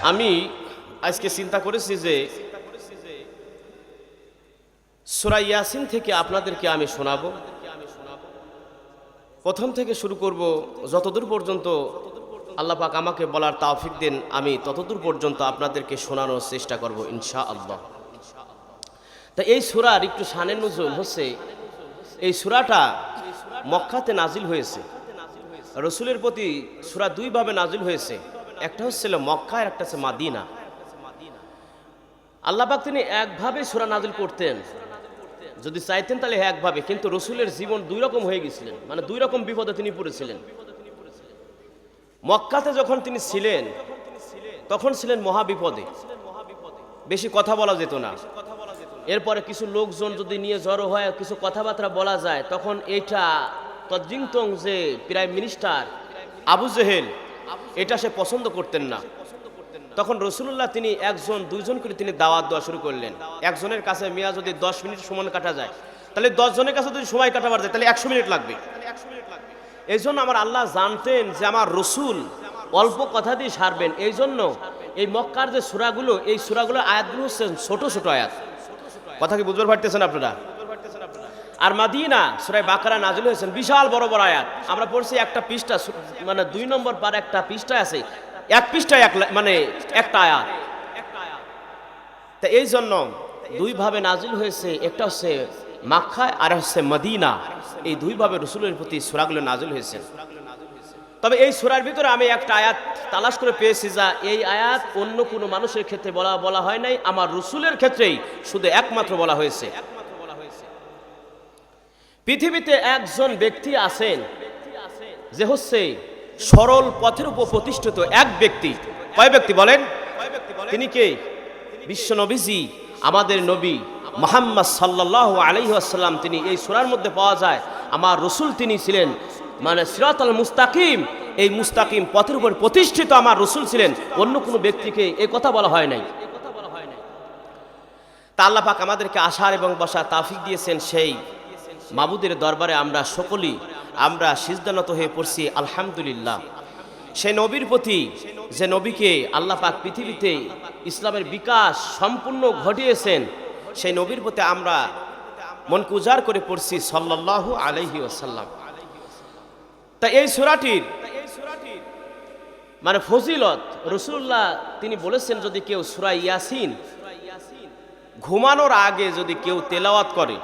আমি আজকে চিন্তা করেছি যে সূরা ইয়াসিন থেকে আপনাদেরকে আমি শোনাবো। প্রথম থেকে শুরু করব, যতদূর পর্যন্ত আল্লাহ পাক আমাকে বলার তৌফিক দেন আমি ততদূর পর্যন্ত আপনাদেরকে শোনানোর চেষ্টা করব ইনশাআল্লাহ। তা এই সূরার একটু শানে নুজুল হচ্ছে, এই সূরাটা মক্কাতে নাজিল হয়েছে। রসুলের প্রতি সূরা দুইভাবে নাজিল হয়েছে, একটা হচ্ছিল মক্কা আর একটা হচ্ছে মাদিনা। আল্লাহ পাক তিনি একভাবে সূরা নাজিল করতেন, যদি চাইতেন তাহলে একভাবে, কিন্তু রসুলের জীবন দুই রকম হয়ে গেছিলেন, মানে দুই রকম বিপদে তিনি পড়েছিলেন। মক্কাতে যখন তিনি ছিলেন তখন ছিলেন মহা বিপদে, বেশি কথা বলা যেত না। এরপরে কিছু লোকজন যদি নিয়ে জড়ো হয়, কিছু কথাবার্তা বলা যায়, তখন এইটা তদ্রিংতং যে প্রাইম মিনিস্টার আবু জেহেল, এটা সে পছন্দ করতেন না। তখন রসুল্লাহ তিনি একজন দুইজন করে তিনি দাওয়াত দেওয়া শুরু করলেন। একজনের কাছে মিয়া যদি 10 মিনিট সময় কাটা যায়, তাহলে 10 জনের কাছে যদি সময় কাটাবার যায় তাহলে 100 মিনিট লাগবে। এই জন্য আমার আল্লাহ জানতেন যে আমার রসুল অল্প কথা দিয়ে সারবেন। এই জন্য এই মক্কার যে সূরাগুলো, এই সূরাগুলোর আয়াতগুলো হচ্ছে ছোট ছোট আয়াত। কথা কি বুঝতে পারতেছেন আপনারা? আর মাদিনা সূরা বাকারা নাজিল হয়েছেন বিশাল বড় বড় আয়াত। আমরা পড়ছি একটা পৃষ্ঠা, মানে 2 নম্বর পার একটা পৃষ্ঠা আছে, এক পৃষ্ঠায় মানে একটা আয়াত। তা এই জন্য দুইভাবে নাজিল হয়েছে, একটা হচ্ছে মক্কায় আর হচ্ছে মদিনা। এই দুইভাবে রসুলের প্রতি সূরাগুলো নাজিল হয়েছে। তবে এই সূরার ভিতরে আমি একটা আয়াত তালাশ করে পেয়েছি, যা এই আয়াত অন্য কোনো মানুষের ক্ষেত্রে বলা হয় নাই, আমার রসুলের ক্ষেত্রেই শুধু একমাত্র বলা হয়েছে। পৃথিবীতে একজন ব্যক্তি আছেন যে হচ্ছে সরল পথের উপর প্রতিষ্ঠিত এক ব্যক্তি। কয় ব্যক্তি বলেন? তিনি কে? বিশ্ব নবীজি, আমাদের নবী মুহাম্মদ সাল্লাল্লাহু আলাইহি ওয়াসাল্লাম। তিনি এই সূরার মধ্যে পাওয়া যায় আমার রসুল তিনি ছিলেন মানে সিরাতাল মুস্তাকিম, এই মুস্তাকিম পথের উপর প্রতিষ্ঠিত আমার রসুল ছিলেন। অন্য কোনো ব্যক্তিকে এই কথা বলা হয় নাই। তা আল্লাহ পাক আমাদেরকে আসার এবং বসার তৌফিক দিয়েছেন। সেই মাবুদের দরবারে আমরা সকলেই আমরা সিজদানত হয়ে পড়ছি আলহামদুলিল্লাহ। সেই নবীর প্রতি, যে নবীকে আল্লাহ পাক পৃথিবীতে ইসলামের বিকাশ সম্পূর্ণ ঘটিয়েছেন, সেই নবীর প্রতি আমরা মনকে উজাড় করে পড়ছি সাল্লাল্লাহু আলাইহি ওয়াসাল্লাম। তা এই সূরাটির মানে ফজিলত রাসূলুল্লাহ তিনি বলেছেন, যদি কেউ সূরা ইয়াসিন ঘুমানোর আগে যদি কেউ তেলাওয়াত করে,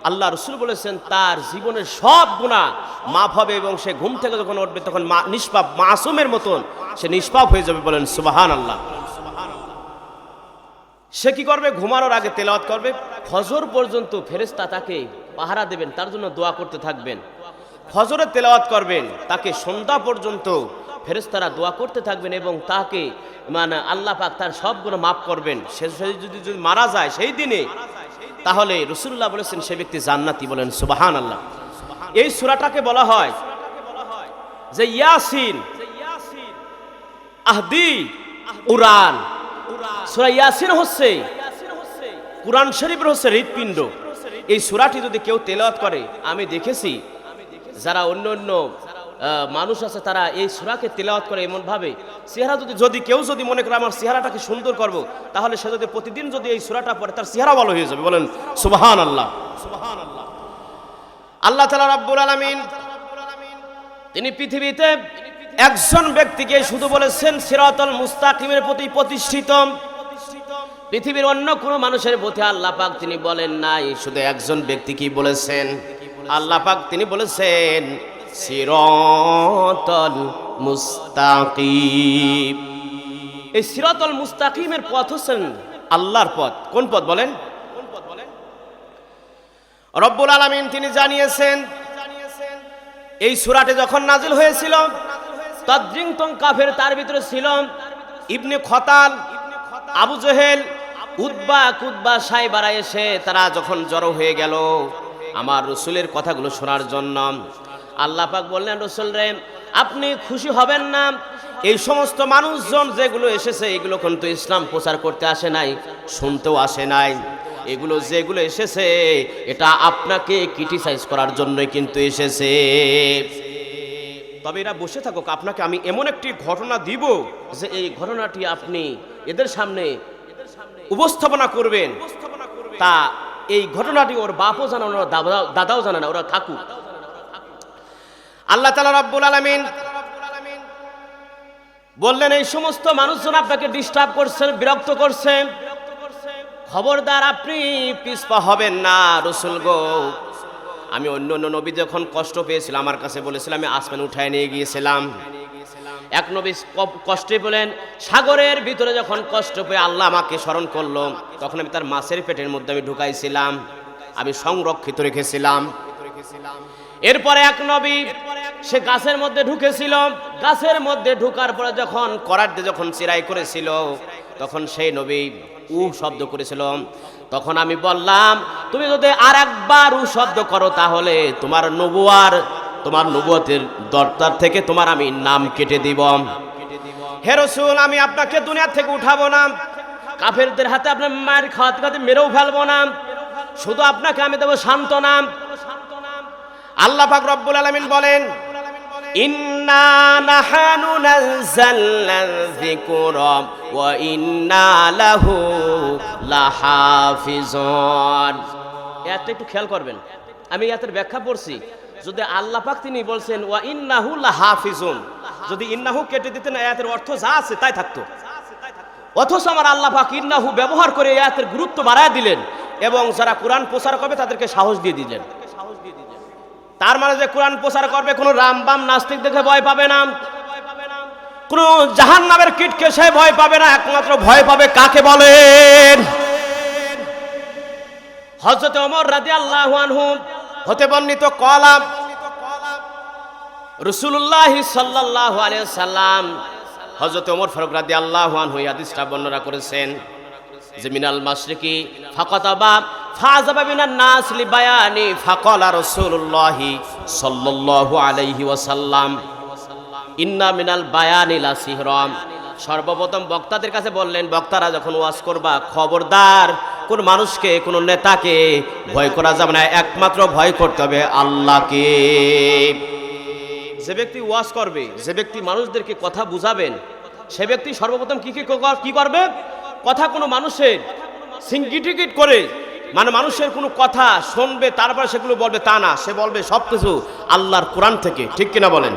আল্লাহ রসুল বলেছেন তার জীবনের সব গুনাহ মাফ হবে এবং সে ঘুম থেকে যখন উঠবে তখন নিষ্পাপ মাসুমের মতন সে নিষ্পাপ হয়ে যাবে। বলেন সুবহানাল্লাহ। সে কি করবে? ঘুমানোর আগে তেলাওয়াত করবে, ফজর পর্যন্ত ফেরেশতা তাকে পাহারা দেবেন, তার জন্য দোয়া করতে থাকবেন। ফজরে তেলাওয়াত করবেন, তাকে সন্ধ্যা পর্যন্ত ফেরেশতারা দোয়া করতে থাকবেন এবং তাকে মানে আল্লাহ পাক তার সব গুনাহ মাফ করবেন। সে যদি মারা যায় সেই দিনে, তাহলে রাসূলুল্লাহ বলেছেন সে ব্যক্তি জান্নাতি। বলেন সুবহানাল্লাহ। এই সূরাটাকে বলা হয় যে ইয়াসিন আহদি কুরআন। সূরা ইয়াসিন হচ্ছে কুরআন শরীফের হচ্ছে হৃৎপিণ্ড। এই সূরাটি যদি কেউ তেলাওয়াত করে, আমি দেখেছি যারা অন্য অন্য মানুষ আছে তারা এই সূরাকে তেলাওয়াত করে এমন ভাবে, চেহারা যদি কেউ যদি মনে করে আমার চেহারাটাকে সুন্দর করব, তাহলে সে যদি প্রতিদিন যদি এই সূরাটা পড়ে তার চেহারা ভালো হয়ে যাবে। বলেন সুবহানাল্লাহ। আল্লাহ তাআলা রাব্বুল আলামিন তিনি পৃথিবীতে একজন ব্যক্তিকে শুধু বলেছেন সিরাতাল মুস্তাকিমের প্রতি প্রতিষ্ঠিত। পৃথিবীর অন্য কোনো মানুষের প্রতি আল্লাহ পাক তিনি বলেন নাই, শুধু একজন ব্যক্তিকেই বলেছেন। আল্লাহ পাক তিনি বলেছেন সিরাতাল মুস্তাকিম। এই সিরাতাল মুস্তাকিমের পথ হচ্ছেন আল্লাহর পথ। কোন পথ বলেন? রব্বুল আলামিন তিনি জানিয়েছেন, এই সূরাটি যখন নাজিল হয়েছিল তদ্রিংতং কাফের, তার ভিতরে ছিল ইবনে খতাল, আবু জেহেল, উতবা সাইবারা এসে তারা যখন জড়ো হয়ে গেল আমার রসুলের কথাগুলো শোনার জন্য, আল্লাহ পাক বললেন রসুল রে আপনি খুশি হবেন না, এই সমস্ত মানুষজন যেগুলো এসেছে এগুলো কিন্তু ইসলাম প্রচার করতে আসে নাই, শুনতেও আসে নাই। এগুলো যেগুলো এসেছে এটা আপনাকে ক্রিটিসাইজ করার জন্যই কিন্তু এসেছে। তবে এরা বসে থাকুক, আপনাকে আমি এমন একটি ঘটনা দিব যে এই ঘটনাটি আপনি এদের সামনে উপস্থাপনা করবেন, তা এই ঘটনাটি ওর বাপও জানে না, দাদাও জানে না, ওরা থাকুক। আল্লাহ তাআলা রাব্বুল আলামিন বললেন, এই সমস্ত মানুষজন আপনাকে ডিস্টার্ব করছেন, বিরক্ত করছেন, খবরদার আপনি পিছপা হবেন না। রাসূল গো, আমি অন্য নবী যখন কষ্ট পেয়েছিলাম আমার কাছে বলেছিলাম, আমি আসমানে উঠায় নিয়ে গিয়েছিলাম। এক নবী কষ্টে বলেন, সাগরের ভিতরে যখন কষ্ট পেয়ে আল্লাহ আমাকে স্মরণ করলো, তখন আমি তার মাছের পেটের মধ্যে আমি ঢুকাইছিলাম, আমি সংরক্ষিত রেখেছিলাম। এরপরে এক নবী সে গাছের মধ্যে ঢুকেছিল, গাছের মধ্যে ঢুকার পরে যখন করার দিয়ে যখন চিরাই করেছিল, তখন সেই নবী শব্দ করেছিল। তখন আমি বললাম, তুমি যদি আর একবার শব্দ করো তাহলে তোমার নবুয়তের দরজার থেকে তোমার আমি নাম কেটে দিব। হে রাসূল, আমি আপনাকে দুনিয়া থেকে উঠাবো না, কাফেরদের হাতে আপনার মায়ের খাওয়াতে মেরেও ফেলবো না, শুধু আপনাকে আমি দেবো সান্ত্বনা। আল্লাহ পাক রব্বুল আলামিন বলেন, ইন্না নাহানু নাযালনা যিকরা ওয়া ইন্না লাহু লাহাফিজুন। এটা একটু খেয়াল করবেন, আমি এর ব্যাখ্যা পড়ছি। যদি আল্লাহ পাক তিনি বলছেন ওয়া ইন্নাহু লাহাফিজুন, যদি ইন্নাহু কেটে দিতেন আয়াতের অর্থ যা আছে তাই থাকতো। অথচ আমার আল্লাহ পাক ইন্নাহু ব্যবহার করে আয়াতের গুরুত্ব বাড়ায় দিলেন এবং যারা কোরআন প্রচার করবে তাদেরকে সাহস দিয়ে দিলেন। তার মানে যে কোরআন প্রচার করবে কোনো রামবাম নাস্তিক দেখে ভয় পাবে না, কোনো জাহান্নামের কীটকে সে ভয় পাবে না, একমাত্র ভয় পাবে কাকে বলেন? হযরত ওমর রাদিয়াল্লাহু আনহু হতে বর্ণিত কলা রাসূলুল্লাহ সাল্লাল্লাহু আলাইহি সাল্লাম, হযরত ওমর ফারুক রাদিয়াল্লাহু আনহু এই হাদিসটা বর্ণনা করেছেন যে মিনাল মাশরিকি ফাকাতাবা ফাযাবা মিনান নাস লিবায়ানি ফাকালা রাসূলুল্লাহ সাল্লাল্লাহু আলাইহি ওয়াসাল্লাম ইন্না মিনাল বায়ানি লা সিহরাম। সর্বপ্রথম বক্তাদের কাছে বললেন, বক্তারা যখন ওয়াজ করবা খবরদার কোন মানুষকে, কোন নেতাকে ভয় করা যাবে না, একমাত্র ভয় করতে হবে আল্লাহকে। যে ব্যক্তি ওয়াজ করবে, যে ব্যক্তি মানুষদেরকে কথা বুঝাবেন, সে ব্যক্তি সর্বপ্রথম কি করবে? কথা কোনো মানুষের সিঙ্গিটিকিট করে, মানে মানুষের কোনো কথা শুনবে তারপরে সেগুলো বলবে তা না, সে বলবে সবকিছু আল্লাহর কোরআন থেকে। ঠিক কিনা বলেন?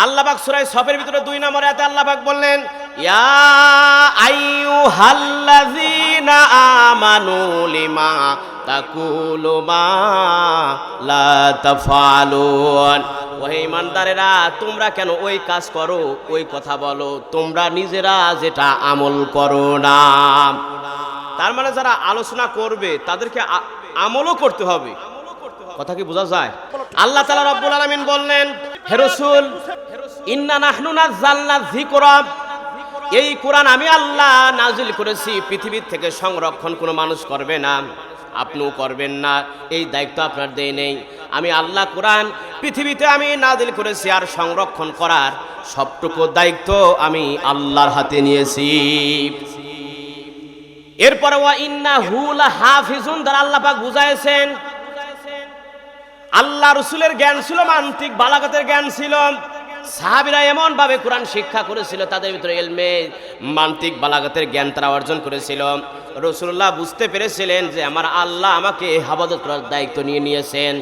আল্লাহ পাক সূরা সফের ভিতরে 2 নম্বর আয়াতে আল্লাহ পাক বললেন, ইয়া আইয়ুহাল্লাযীনা আমানু লিমা তাকুলু মা লা তাফআলুন। ওহে ঈমানদারেরা, তোমরা কেন ওই কাজ করো, ওই কথা বলো, তোমরা নিজেরা যেটা আমল করো না। তার মানে যারা আলোচনা করবে তাদেরকে আমলও করতে হবে। কথা কি বোঝা যায়? আল্লাহ তাআলা রব্বুল আলামিন বললেন, হে রাসূল, ইন্না নাহনু নাযালনা যিকরা, এই কোরআন আমি আল্লাহ নাজিল করেছি, পৃথিবীর থেকে সংরক্ষণ কোনো মানুষ করবে না, আপনিও করবেন না, এই দায়িত্ব আপনার দেই নেই। আমি আল্লাহ কোরআন পৃথিবীতে আমি নাজিল করেছি, আর সংরক্ষণ করার সবটুকু দায়িত্ব আমি আল্লাহর হাতে নিয়েছি। এরপরে ওয়া ইন্নাহু লাহাফিজুন দ্বারা আল্লাহ পাক বুঝাইছেন, আল্লাহ রাসূলের জ্ঞান ছিল, মান্তিক বালাগাতের জ্ঞান ছিল। সাহাবীরা এমন ভাবে কোরআন শিক্ষা করেছিল, তাদের ভিতরে ইলমে মান্তিক বালাগাতের জ্ঞান তারা অর্জন করেছিল। রাসূলুল্লাহ বুঝতে পেরেছিলেন যে আমার আল্লাহ আমাকে হেফাজত করার দায়িত্ব নিয়ে নিয়েছেন।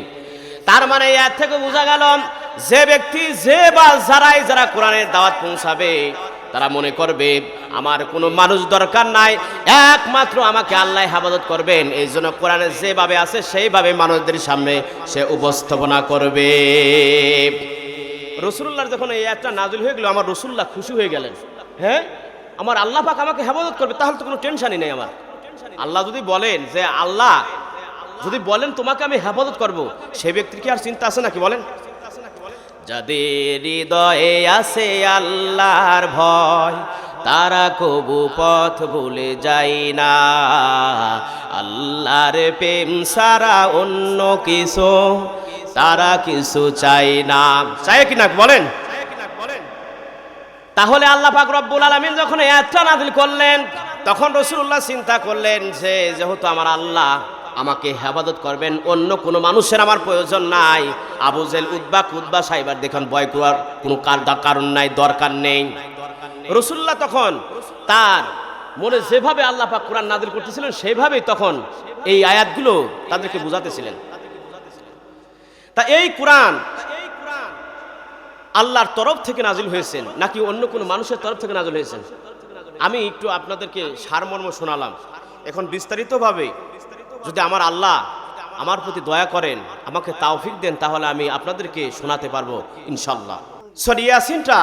তার মানে এর থেকে বোঝা গেল, যে ব্যক্তি যারা কোরআনের দাওয়াত পৌঁছাবে তারা মনে করবে আমার কোনো মানুষ দরকার নাই, একমাত্র আমাকে আল্লাহ হেফাজত করবেন। এই জন্য কোরআনে যেভাবে আছে সেইভাবে মানুষদের সামনে সে উপস্থাপনা করবে। রাসূলুল্লাহর যখন এই আয়াতটা নাযিল হয়ে গেল, আমার রাসূলুল্লাহ খুশি হয়ে গেলেন। হ্যাঁ, আমার আল্লাহ পাক আমাকে হেফাজত করবে, তাহলে তো কোনো টেনশনই নেই আমার। আল্লাহ যদি বলেন যে আল্লাহ যদি বলেন তোমাকে আমি হেফাজত করব, সে ব্যক্তির কি আর চিন্তা আছে নাকি বলেন? যাদের হৃদয়ে আছে আল্লাহর ভয়, তারা কবু পথ ভুলে যায় না। আল্লাহর প্রেম ছাড়া অন্য কিছু তারা কিছু চায় না। চায় কি না বলেন? তাহলে আল্লাহ পাক রব্বুল আলামিন যখন এই আয়াতটা নাযিল করলেন, তখন রাসূলুল্লাহ চিন্তা করলেন যে যেহেতু আমার আল্লাহ আমাকে হেফাজত করবেন, অন্য কোনো মানুষের আমার প্রয়োজন নাই। আবু জেল উতবা কুতবা সাইবার দেখুন ভয় করার কোনো কারণ নাই, দরকার নেই। রাসূলুল্লাহ তখন তার মনে যেভাবে আল্লাহ পাক কোরআন নাযিল করতেছিলেন সেইভাবেই তখন এই আয়াতগুলো তাদেরকে বুঝাতেছিলেন। তা এই কোরআন আল্লাহর তরফ থেকে নাযিল হয়েছেন নাকি অন্য কোনো মানুষের তরফ থেকে নাযিল হয়েছেন? আমি একটু আপনাদেরকে সারমর্ম শোনালাম। এখন বিস্তারিতভাবে যদি আমার আল্লাহ আমার প্রতি দয়া করেন, আমাকে তাওফিক দেন, তাহলে আমি আপনাদেরকে শোনাতে পারবো ইনশাআল্লাহ। সূরা ইয়াসিনটা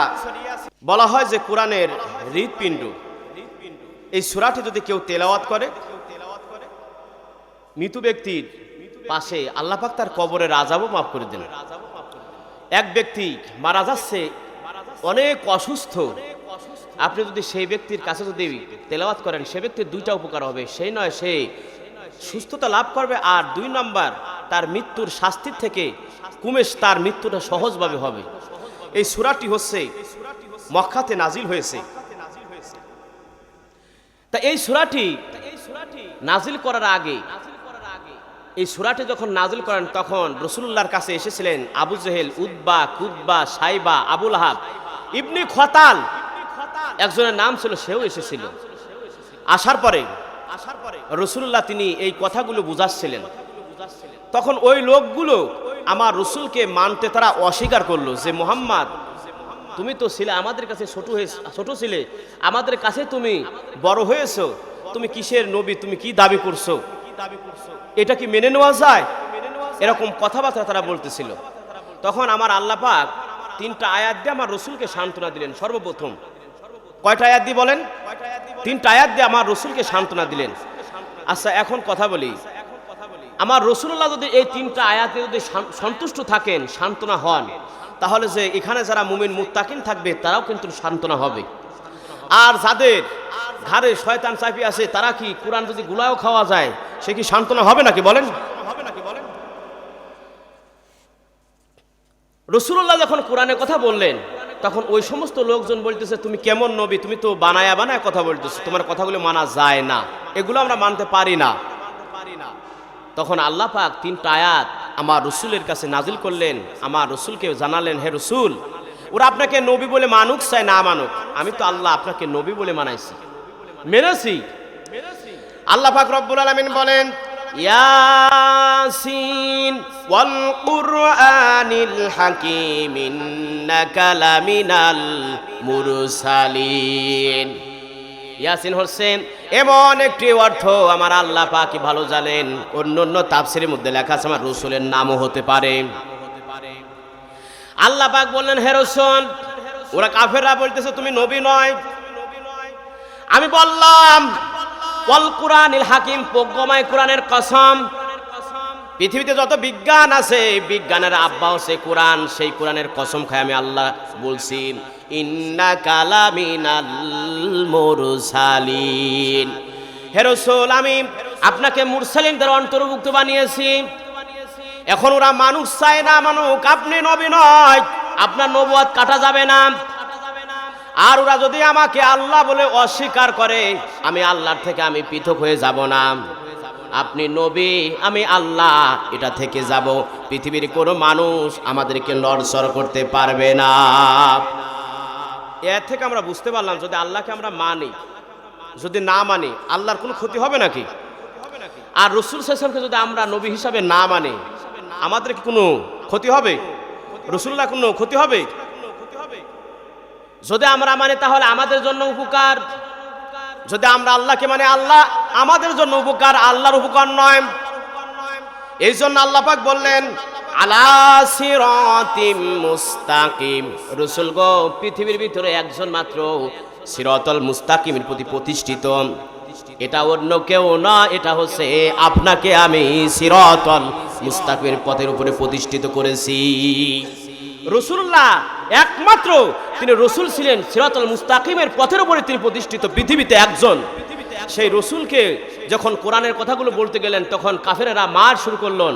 বলা হয় যে কোরআনের হৃৎপিণ্ড। এই সূরাটি যদি কেউ তেলাওয়াত করে, মৃত ব্যক্তির পাশে আল্লাহ পাক তার কবরের আযাবও মাফ করে দেন। এক ব্যক্তি মারা যাচ্ছে, অনেক অসুস্থ, আপনি যদি সেই ব্যক্তির কাছে যদি তেলাওয়াত করেন, সে ব্যক্তির দুইটা উপকার হবে। সেই নয় সে সুস্থতা লাভ করবে, আর 2 নম্বর তার মৃত্যুর শাস্তির থেকে তার মৃত্যুটা সহজভাবে হবে। এই সূরাটি হচ্ছে মক্কাতে নাজিল হয়েছে। তা এই সূরাটি নাজিল করার আগে, এই সূরাটি যখন নাজিল করেন তখন রাসূলুল্লাহর কাছে এসেছিলেন আবু জেহেল, উতবা কুতবা সাইবা, আবু লাহাব, ইবনে খতাল একজনের নাম ছিল, সেও এসেছিল। আসার পরে রাসূলুল্লাহ তিনি এই কথাগুলো বুঝাচ্ছিলেন। তখন ওই লোকগুলো আমার রাসূলকে মানতে তারা অস্বীকার করলো যে মুহাম্মদ তুমি তো ছিলে আমাদের কাছে ছোট ছিলে, আমাদের কাছে তুমি বড় হয়েছো, তুমি কিসের নবী, তুমি কি দাবি করছো, এটা কি মেনে নেওয়া যায়? এরকম কথাবার্তা তারা বলতেছিল। তখন আমার আল্লাহ পাক 3টা আয়াত দিয়ে আমার রাসূলকে সান্ত্বনা দিলেন। সর্বপ্রথম কয়টা আয়াত দিয়ে বলেন? 3টা আয়াত দিয়ে আমার রাসূলকে সান্ত্বনা দিলেন। আচ্ছা এখন কথা বলি, আমার রাসূলুল্লাহ যদি এই 3টা আয়াতে যদি সন্তুষ্ট থাকেন, সান্ত্বনা হন, তাহলে যে এখানে যারা মুমিন মুত্তাকিন থাকবে তারাও কিন্তু সান্ত্বনা হবে। আর যাদের ঘাড়ে শয়তান চাপি আছে তারা কি কোরআন যদি গুলাও খাওয়া যায়, সে কি সান্ত্বনা হবে নাকি বলেন? রাসূলুল্লাহ যখন কোরআনের কথা বললেন তখন ওই সমস্ত লোকজন বলতেছে তুমি কেমন নবী, তুমি তো বানায়া কথা বলতেছো, তোমার কথাগুলো মানা যায় না, এগুলো আমরা মানতে পারি না। তখন আল্লাহ পাক 3টা আয়াত আমার রাসূলের কাছে নাজিল করলেন। আমার রাসূলকে জানালেন, হে রাসূল, ওরা আপনাকে নবী বলে মানুক চাই না মানুক, আমি তো আল্লাহ আপনাকে নবী বলে মানাইছি, মেনেছি। আল্লাহ পাক রব্বুল আলামিন বলেন, ইয়াসিন ওয়াল কুরআনিল হাকীম ইন্নাকা লামিনাল মুরসালিন। ইয়াসিন হোসেন এমন একটি অর্থ আমার আল্লাহ পাকই ভালো জানেন। অন্য তাফসীরের মধ্যে লেখা আছে আমার রাসূলের নামও হতে পারে। আল্লাহ পাক বললেন, হে রাসূল, ওরা কাফেররা বলতেছে তুমি নবী নয়। আমি বললাম ওয়াল কুরআনিল হাকীম, প্রজ্ঞাময় কোরআনের কসম, পৃথিবীতে যত বিজ্ঞান আছে বিজ্ঞানের আব্বা হচ্ছে কোরআন, সেই কোরআনের কসম খাই আমি আল্লাহ বলছি, ইন্নাকা লামিনাল মুরসালিন। হে রাসূল, আমি আপনাকে মুরসালিনদের অন্তর্ভুক্ত বানিয়েছি। এখন ওরা মানুষ চায় না মানুক, আপনি নবী নয়, আপনার নবুয়ত কাটা যাবে না। আর ওরা যদি আমাকে আল্লাহ বলে অস্বীকার করে, আমি আল্লাহর থেকে আমি পৃথক হয়ে যাব না। আপনি নবী, আমি আল্লাহ, এটা থেকে যাব। পৃথিবীর কোনো মানুষ আমাদেরকে নড়চড় করতে পারবে না। এর থেকে আমরা বুঝতে পারলাম যদি আল্লাহকে আমরা মানি, যদি না মানি আল্লাহর কোনো ক্ষতি হবে নাকি? আর রাসূল সাল্লাল্লাহু আলাইহি ওয়াসাল্লামকে যদি আমরা নবী হিসাবে না মানি আমাদের কি কোনো ক্ষতি হবে? রাসূলুল্লাহ কোনো ক্ষতি হবে? যদি আমরা মানি তাহলে আমাদের জন্য উপকার। যদি আমরা আল্লাহকে মানে আল্লাহ আমাদের জন্য উপকার, আল্লাহর উপকার নয়। এই জন্য আল্লাহ পাক বললেন আলা সিরাতিম মুস্তাকিম। রাসূল গো, পৃথিবীর ভিতরে একজন মাত্র সিরাতুল মুস্তাকিমের প্রতি প্রতিষ্ঠিত, এটা অন্য কেউ না, এটা হচ্ছে আপনাকে আমি সিরাতুল মুস্তাকিমের পথের উপরে প্রতিষ্ঠিত করেছি। রাসূলুল্লাহ একমাত্র তিনি রাসূল ছিলেন, সিরাতুল মুস্তাকিমের পথের উপরে তিনি প্রতিষ্ঠিত, পৃথিবীতে একজন। সেই রাসূলকে যখন কোরআনের কথাগুলো বলতে গেলেন তখন কাফেরেরা মার শুরু করলেন।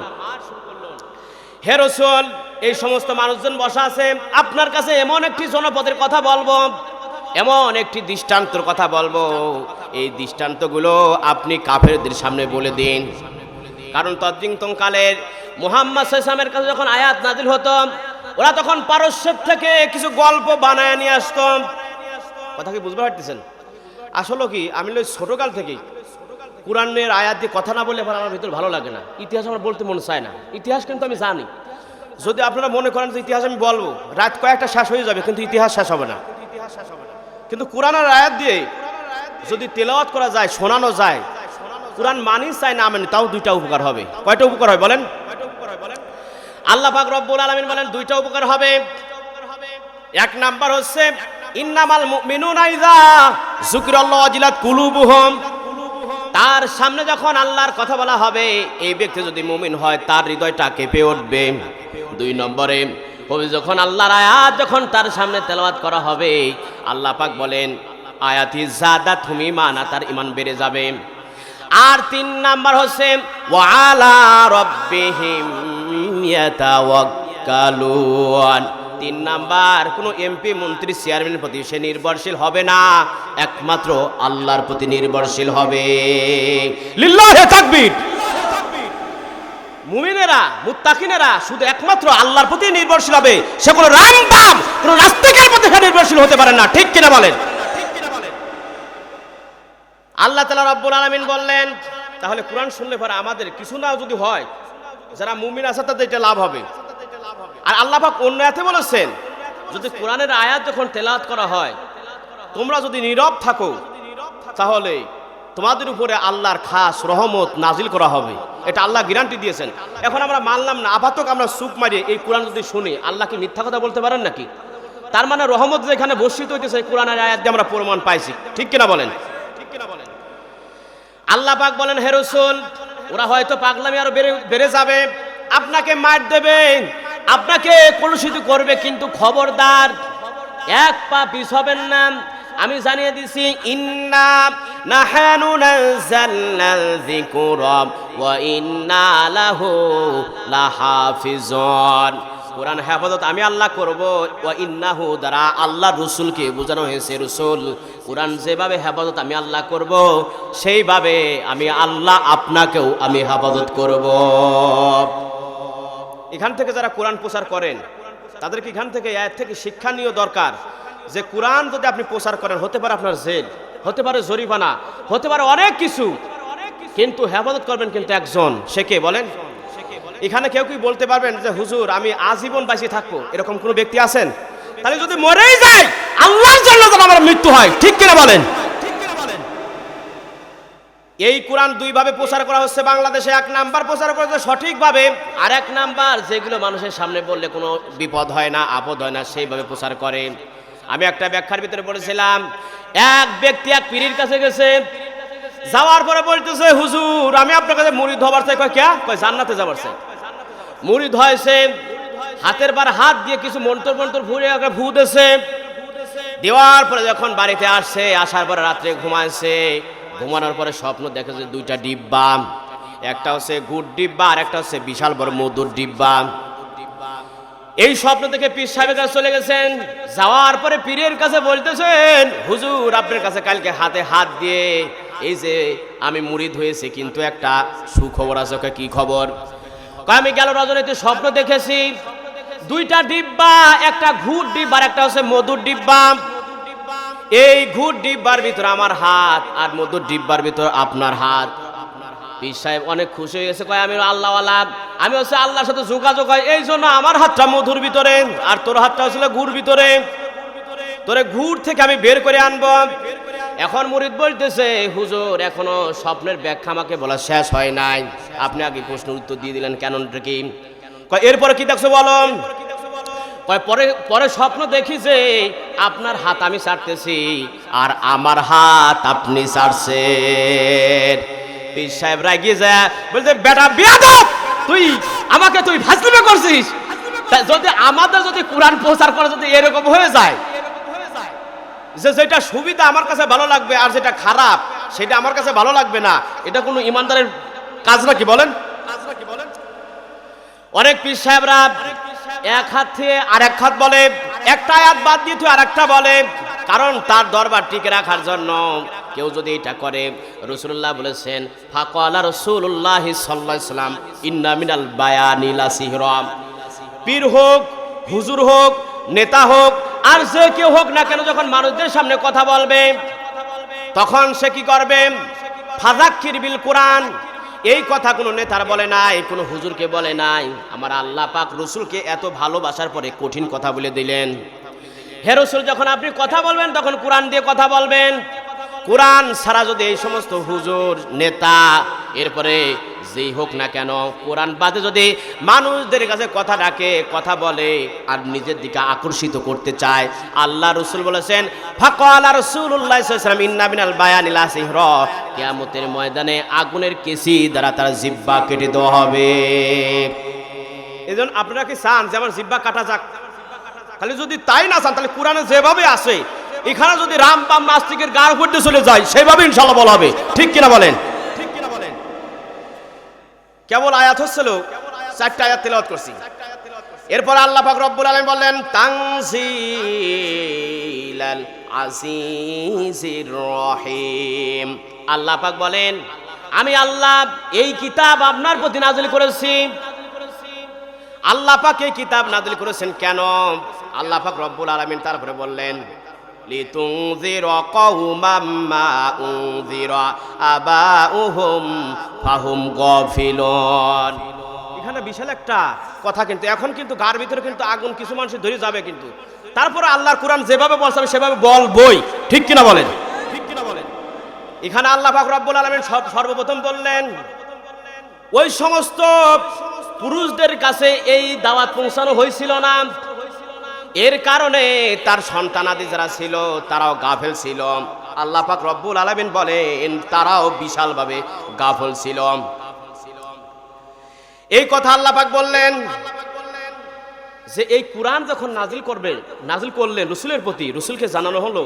হে রাসূল, এই সমস্ত মানুষজন বসা আছে, আপনার কাছে এমন একটি জনপদের কথা বলবো, এমন একটি দৃষ্টান্তর কথা বলবো, এই দৃষ্টান্তগুলো আপনি কাফেরদের সামনে বলে দিন। কারণ তদ্রিংতং কালের মুহাম্মদ সাল্লাল্লাহু আলাইহি ওয়াসাল্লামের কাছে যখন আয়াত নাজিল হতো, ওরা তখন পারস্যের থেকে কিছু গল্প বানায় নিয়ে আসতো। কথা কি বুঝতে পারতেছেন? আসলে কি আমি ছোটকাল থেকেই কোরআনের আয়াত দিয়ে কথা না বললে আমার ভিতর ভালো লাগে না, ইতিহাস আমার বলতে মনে চায় না। ইতিহাস কিন্তু আমি জানি, যদি আপনারা মনে করেন যে ইতিহাস আমি বলবো, রাত কয়েকটা শেষ হয়ে যাবে, কিন্তু ইতিহাস শেষ হবে না। কিন্তু কোরআনের আয়াত দিয়ে যদি তেলাওয়াত করা যায়, শোনানো যায়, কোরআন মানি চাই না মানি, তাও দুইটা উপকার হবে। কয়টা উপকার হয় বলেন? আল্লাহ পাক রব্বুল আলামিন বলেন দুইটা উপকার হবে। এক নাম্বার হচ্ছে ইন্নামাল মুমিনুনা ইযা যুকিরাল্লাহু ওয়াজিলাত কুলুবুহুম, তার সামনে যখন আল্লাহর কথা বলা হবে, এই ব্যক্তি যদি মুমিন হয় তার হৃদয়টা কেঁপে উঠবে। দুই নম্বরে যখন আল্লাহর আয়াত যখন তার সামনে তেলাওয়াত করা হবে, আল্লাহ পাক বলেন আয়াতি যাদাতুহুম ঈমানা, তার ঈমান বেড়ে যাবে। আর তিন নাম্বার হচ্ছে ওয়া আলা রাব্বিহিম ইয়াতাওয়াক্কালুন। তিন নাম্বার, কোনো এমপি মন্ত্রী চেয়ারম্যানের প্রতি সে নির্ভরশীল হবে না, একমাত্র আল্লাহর প্রতি নির্ভরশীল হবে। লিল্লাহি তাকবীর। মুমিনেরা মুত্তাকিনেরা শুধু একমাত্র আল্লাহর প্রতি নির্ভরশীল হবে, সে কোনো রামবাম কোনো নাস্তিকের প্রতি নির্ভরশীল হতে পারে না। ঠিক কিনা বলেন? আল্লাহ তাআলা রব্বুল আলামিন বললেন, তাহলে কোরআন শুনলে পরে আমাদের কিছু না যদি হয়, যারা মুমিন আছে তাদের এটা লাভ হবে। আর আল্লাহ পাক অন্য আয়াতে বলেছেন, যদি কোরআনের আয়াত যখন তেলাওয়াত করা হয়, তোমরা যদি নীরব থাকো, তাহলে তোমাদের উপরে আল্লাহর খাস রহমত নাজিল করা হবে। এটা আল্লাহ গ্যারান্টি দিয়েছেন। এখন আমরা মানলাম না, আপাতত আমরা চুপ মারিয়ে এই কোরআন যদি শুনি, আল্লাহ কি মিথ্যা কথা বলতে পারেন নাকি? তার মানে রহমত যেখানে বর্ষিত হইতেছে কোরআনের আয়াত দিয়ে আমরা প্রমাণ পাইছি। ঠিক কিনা বলেন? আল্লাহ পাক বলেন, হে রাসূল, ওরা হয়তো পাগলামি আরো বেড়ে যাবে, আপনাকে মার দেবে, আপনাকে কলুষিত করবে, কিন্তু খবরদার এক পা পিছ হবেন না। আমি জানিয়ে দিছি, ইন্না নাহানু নাযালনাল যিকরা ওয়া ইন্না লাহু লাহাফিজুন। কোরআন হেফাজত আমি আল্লাহ করব। ওয়া ইন্নাহু দ্বারা আল্লাহ রসুলকে বোঝানো হয়েছে, রসুল কোরআন যেভাবে হেফাজত আমি আল্লাহ করব, সেইভাবে আমি আল্লাহ আপনাকেও আমি হেফাজত করব। এখান থেকে যারা কোরআন প্রচার করেন তাদেরকে এখান থেকে আয়াত থেকে শিক্ষা নিয়ে দরকার, যে কোরআন যদি আপনি প্রচার করেন, হতে পারে আপনার জেল, হতে পারে জরিমানা, হতে পারে অনেক কিছু, কিন্তু হেফাজত করবেন কিন্তু একজন। সে কে বলেন? এখানে কেউ কি বলতে পারবেন যে হুজুর আমি আজীবন বাঁচি থাকবো, এরকম কোন ব্যক্তি আছেন? তাহলে যদি মরেই যায়, আল্লাহর জন্য যেন আমার মৃত্যু হয়। ঠিক কিনা বলেন? এই কোরআন দুই ভাবে প্রচার করা হচ্ছে বাংলাদেশে। এক নাম্বার প্রচার করা হচ্ছে সঠিকভাবে, আর এক নাম্বার যেগুলো মানুষের সামনে বললে কোনো বিপদ হয় না, আপদ হয় না, সেইভাবে প্রচার করে। আমি একটা ব্যাখ্যার ভিতরে বলেছিলাম, এক ব্যক্তি এক পীরের কাছে গেছে, যাওয়ার পরে বলতেছে, হুজুর আমি আপনার কাছে মুরিদ হবার চাই। কয় ক্যা? কয় জান্নাতে যাবার চাই। মুরিদ হয়েছে, হাতের বার হাত দিয়ে কিছু মন্ত্র মন্ত্র ফুরে ফু দিয়েছে, দেওয়ার পরে যখন বাড়িতে আসছে, আসার পরে রাত্রে ঘুমাইছে, ঘুমানোর পরে স্বপ্ন দেখে যে দুইটা ডিব্বা, একটা হচ্ছে গুড় ডিব্বা আর একটা হচ্ছে বিশাল বড় মধুর ডিব্বা। এই স্বপ্ন থেকে পীর সাহেবের কাছে চলে গেছেন, যাওয়ার পরে পীরের কাছে বলতেছেন, হুজুর আপনার কাছে কালকে হাতে হাত দিয়ে এই যে আমি মুরিদ হয়েছি, কিন্তু একটা সুখবর আছে। কি খবর? আমি গেল রজনীতে স্বপ্ন দেখেছি, দুইটা ডিব্বা, একটা ঘুর ডিব্বা আর একটা হচ্ছে মধুর ডিব্বা। এই ঘুর ডিব্বার ভিতর আমার হাত, আর মধুর ডিব্বার ভিতর আপনার হাত। পীর সাহেব অনেক খুশি হয়ে গেছে, কয় আমি আল্লাহওয়ালা, আমি হচ্ছে আল্লাহর সাথে যোগাযোগ হয়, এই জন্য আমার হাতটা মধুর ভিতরে আর তোর হাতটা হচ্ছিল গুড় ভিতরে, তোরে গুড় থেকে আমি বের করে আনবো। এখন মুরিদ বলতেছে, হুজুর এখনো স্বপ্নের ব্যাখ্যা আমাকে বলা শেষ হয় নাই, আপনি আগে প্রশ্নের উত্তর দিয়ে দিলেন, কেনটা কি? কয় এরপরে কি দেখছো বলো? কয় পরে পরে স্বপ্ন দেখি যে আপনার হাত আমি ছাড়তেছি আর আমার হাত আপনি ছাড়ছেন। পীর সাহেব রাগিয়ে যায়, বলছে বেটা বেয়াদব, তুই আমাকে তুই ফাজলামি করছিস। যদি আমাদের যদি কোরআন প্রচার করে যদি এরকম হয়ে যায়, যে যেটা সুবিধা আমার কাছে ভালো লাগবে আর যেটা খারাপ সেটা আমার কাছে ভালো লাগবে না, এটা কোনো ইমানদারের কাজ নাকি বলেন? অনেক পীর সাহেবরা এক হাত থেকে আর এক হাত বলে, একটা আয়াত বাদ দিয়ে তুই আর একটা বলে, কারণ তার দরবার টিকে রাখার জন্য কেউ যদি এটা করে, রাসূলুল্লাহ বলেছেন ফাকালা রাসূলুল্লাহ সাল্লাল্লাহু আলাইহি ওয়াসাল্লাম ইন্না মিনাল বায়ানি লা সিহরা। পীর হোক, হুজুর হোক, নেতা হোক, আর যে কেউ হোক না কেন, যখন মানুষদের সামনে কথা বলবে তখন সে কি করবে? ফাযাক্কির বিল কোরআন। এই কথা কোনো নেতার বলে নাই, কোনো হুজুরকে বলে নাই, আমার আল্লাহ পাক রাসূলকে এত ভালোবাসার পরে কঠিন কথা বলে দিলেন। হে রাসূল, যখন আপনি কথা বলবেন তখন কোরআন দিয়ে কথা বলবেন। কোরআন ছাড়া যদি এই সমস্ত হুজুর, নেতা, এরপরে যেই হোক না কেন, কোরআন বাদে যদি মানুষদের কাছে কথা ডাকে, কথা বলে আর নিজের দিকে আকর্ষিত করতে চায়, আল্লাহ রাসূল বলেছেন ফাকালা রাসূলুল্লাহ সাল্লাল্লাহু আলাইহি ওয়াসাল্লাম ইন্না মিনাল বায়ানি লা সিহরা। কিয়ামতের ময়দানে আগুনের কেসি দ্বারা তার জিহ্বা কেটে দেওয়া হবে। এজন্য আপনারা কি চান যে আমার জিহ্বা কাটা যাক? খালি যদি তাই না চান, তাহলে কোরআনে যেভাবে আছে এখানে যদি রাম বাম নাস্তিকের গার উপর দিয়ে চলে যায়, সেভাবে ইনশাআল্লাহ বলা হবে। ঠিক কিনা বলেন? কেবল আয়াত হচ্ছিল, 4টা আয়াত তেলাওয়াত করছি। এরপর আল্লাহ পাক রব্বুল আলামিন বললেন তানজিলাল আজিজির রহিম। আল্লাহ পাক বলেন আমি আল্লাহ এই কিতাব আপনার প্রতি নাযিল করেছি। আল্লাহ পাক এই কিতাব নাযিল করেছেন কেন? আল্লাহ পাক রব্বুল আলামিন তারপরে বললেন লিতুনজিরা কওমান মা উনজিরা আবাউহুম ফাহুম গাফিলুন। এখানে বিশাল একটা কথা, কিন্তু এখন কিন্তু গার ভিতরে কিন্তু আগুন কিছু মানুষ ধরে যাবে, কিন্তু তারপরে আল্লাহর কোরআন যেভাবে বলছে আমি সেভাবে বলবই। ঠিক কিনা বলেন? এখানে আল্লাহ পাক রব্বুল আলামিন সর্বপ্রথম বললেন ওই সমস্ত পুরুষদের কাছে এই দাওয়াত পৌঁছানো হয়েছিল না, এর কারণে তার সন্তানাদি যারা ছিল তারাও গাফেল ছিল। আল্লাহ পাক রব্বুল আলামিন বলেন তারাও বিশালভাবে গাফেল ছিল। এই কথা আল্লাহ পাক বললেন যে এই কোরআন যখন নাজিল করলেন রাসূলের প্রতি, রাসূলকে জানানো হলো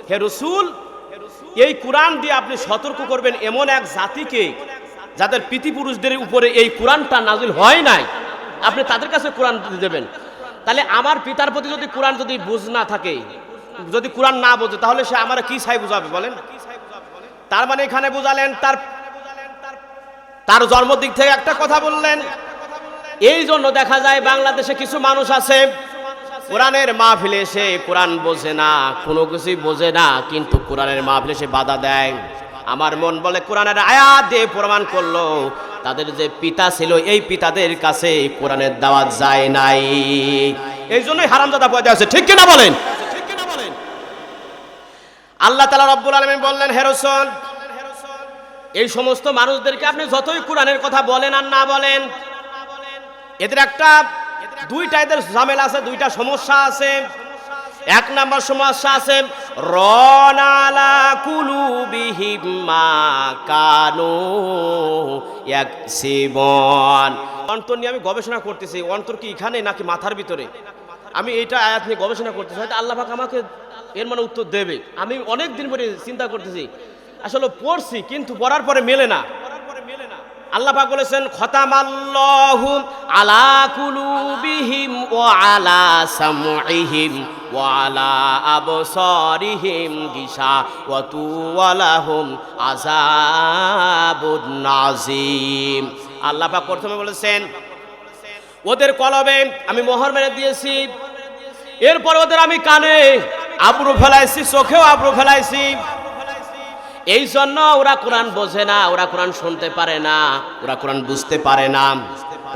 হে রাসূল, এই কোরআন দিয়ে আপনি সতর্ক করবেন এমন এক জাতিকে যাদের পিতৃপুরুষদের উপরে এই কোরআনটা নাজিল হয় নাই, আপনি তাদের কাছে কোরআন দেবেন। তাহলে আমার পিতার প্রতি যদি কোরআন যদি বুঝ না থাকে, যদি কোরআন না বোঝে, তাহলে সে আমার কি ছাই বুঝাবে বলেন? তার মানে এখানে বুঝালেন তার জন্ম দিক থেকে একটা কথা বললেন। এই জন্য দেখা যায় বাংলাদেশে কিছু মানুষ আছে কোরআনের মাহফিলে এসে কোরআন বোঝে না, কোনো কিছুই বোঝে না, কিন্তু কোরআনের মাহফিলে এসে বাধা দেয়। আমার মন বলে কোরআনের আয়াত দিয়ে প্রমাণ করলো তাদের যে পিতা ছিল এই পিতাদের কাছে কোরআনের দাওয়াত যায় নাই, এই জন্যই হারামজাদা পয়দা আছে। ঠিক কিনা বলেন? আল্লাহ তাআলা রব্বুল আলামিন বললেন হে রাসূল, এই সমস্ত মানুষদেরকে আপনি যতই কোরআনের কথা বলেন আর না বলেন, এদের দুইটা এদের ঝামেলা আছে, দুইটা সমস্যা আছে। এক নাম্বার সমস্যা আছে রানালা কুলুবিহিম মা কানু ইয়াকসিবুন। অন্তর নিয়ে আমি গবেষণা করতেছি, অন্তর কি এখানে নাকি মাথার ভিতরে? আমি এইটা আয়াত নিয়ে গবেষণা করতেছি, হয়তো আল্লাহ পাক আমাকে এর মানে উত্তর দেবে। আমি অনেক দিন ধরে চিন্তা করতেছি, আসলে পড়ছি কিন্তু পড়ার পরে মেলে না। আল্লাহ পাক বলেছেন খতামাল্লাহু আলা কুলুবিহিম ওয়া আলা সামউহিম ওয়া আলা আবসারিহিম গিশাওয়াতু ওয়া লাহুম আযাবুন নাযীম। আল্লাহ পাক প্রথমে বলেছেন ওদের কলবে আমি মোহর মেরে দিয়েছি, এরপর ওদের আমি কানে আবরু ফেলাইছি, চোখেও আবরু ফেলাইছি। এই জন্য ওরা কোরআন বোঝে না, ওরা কোরআন শুনতে পারে না, ওরা কোরআন বুঝতে পারে না।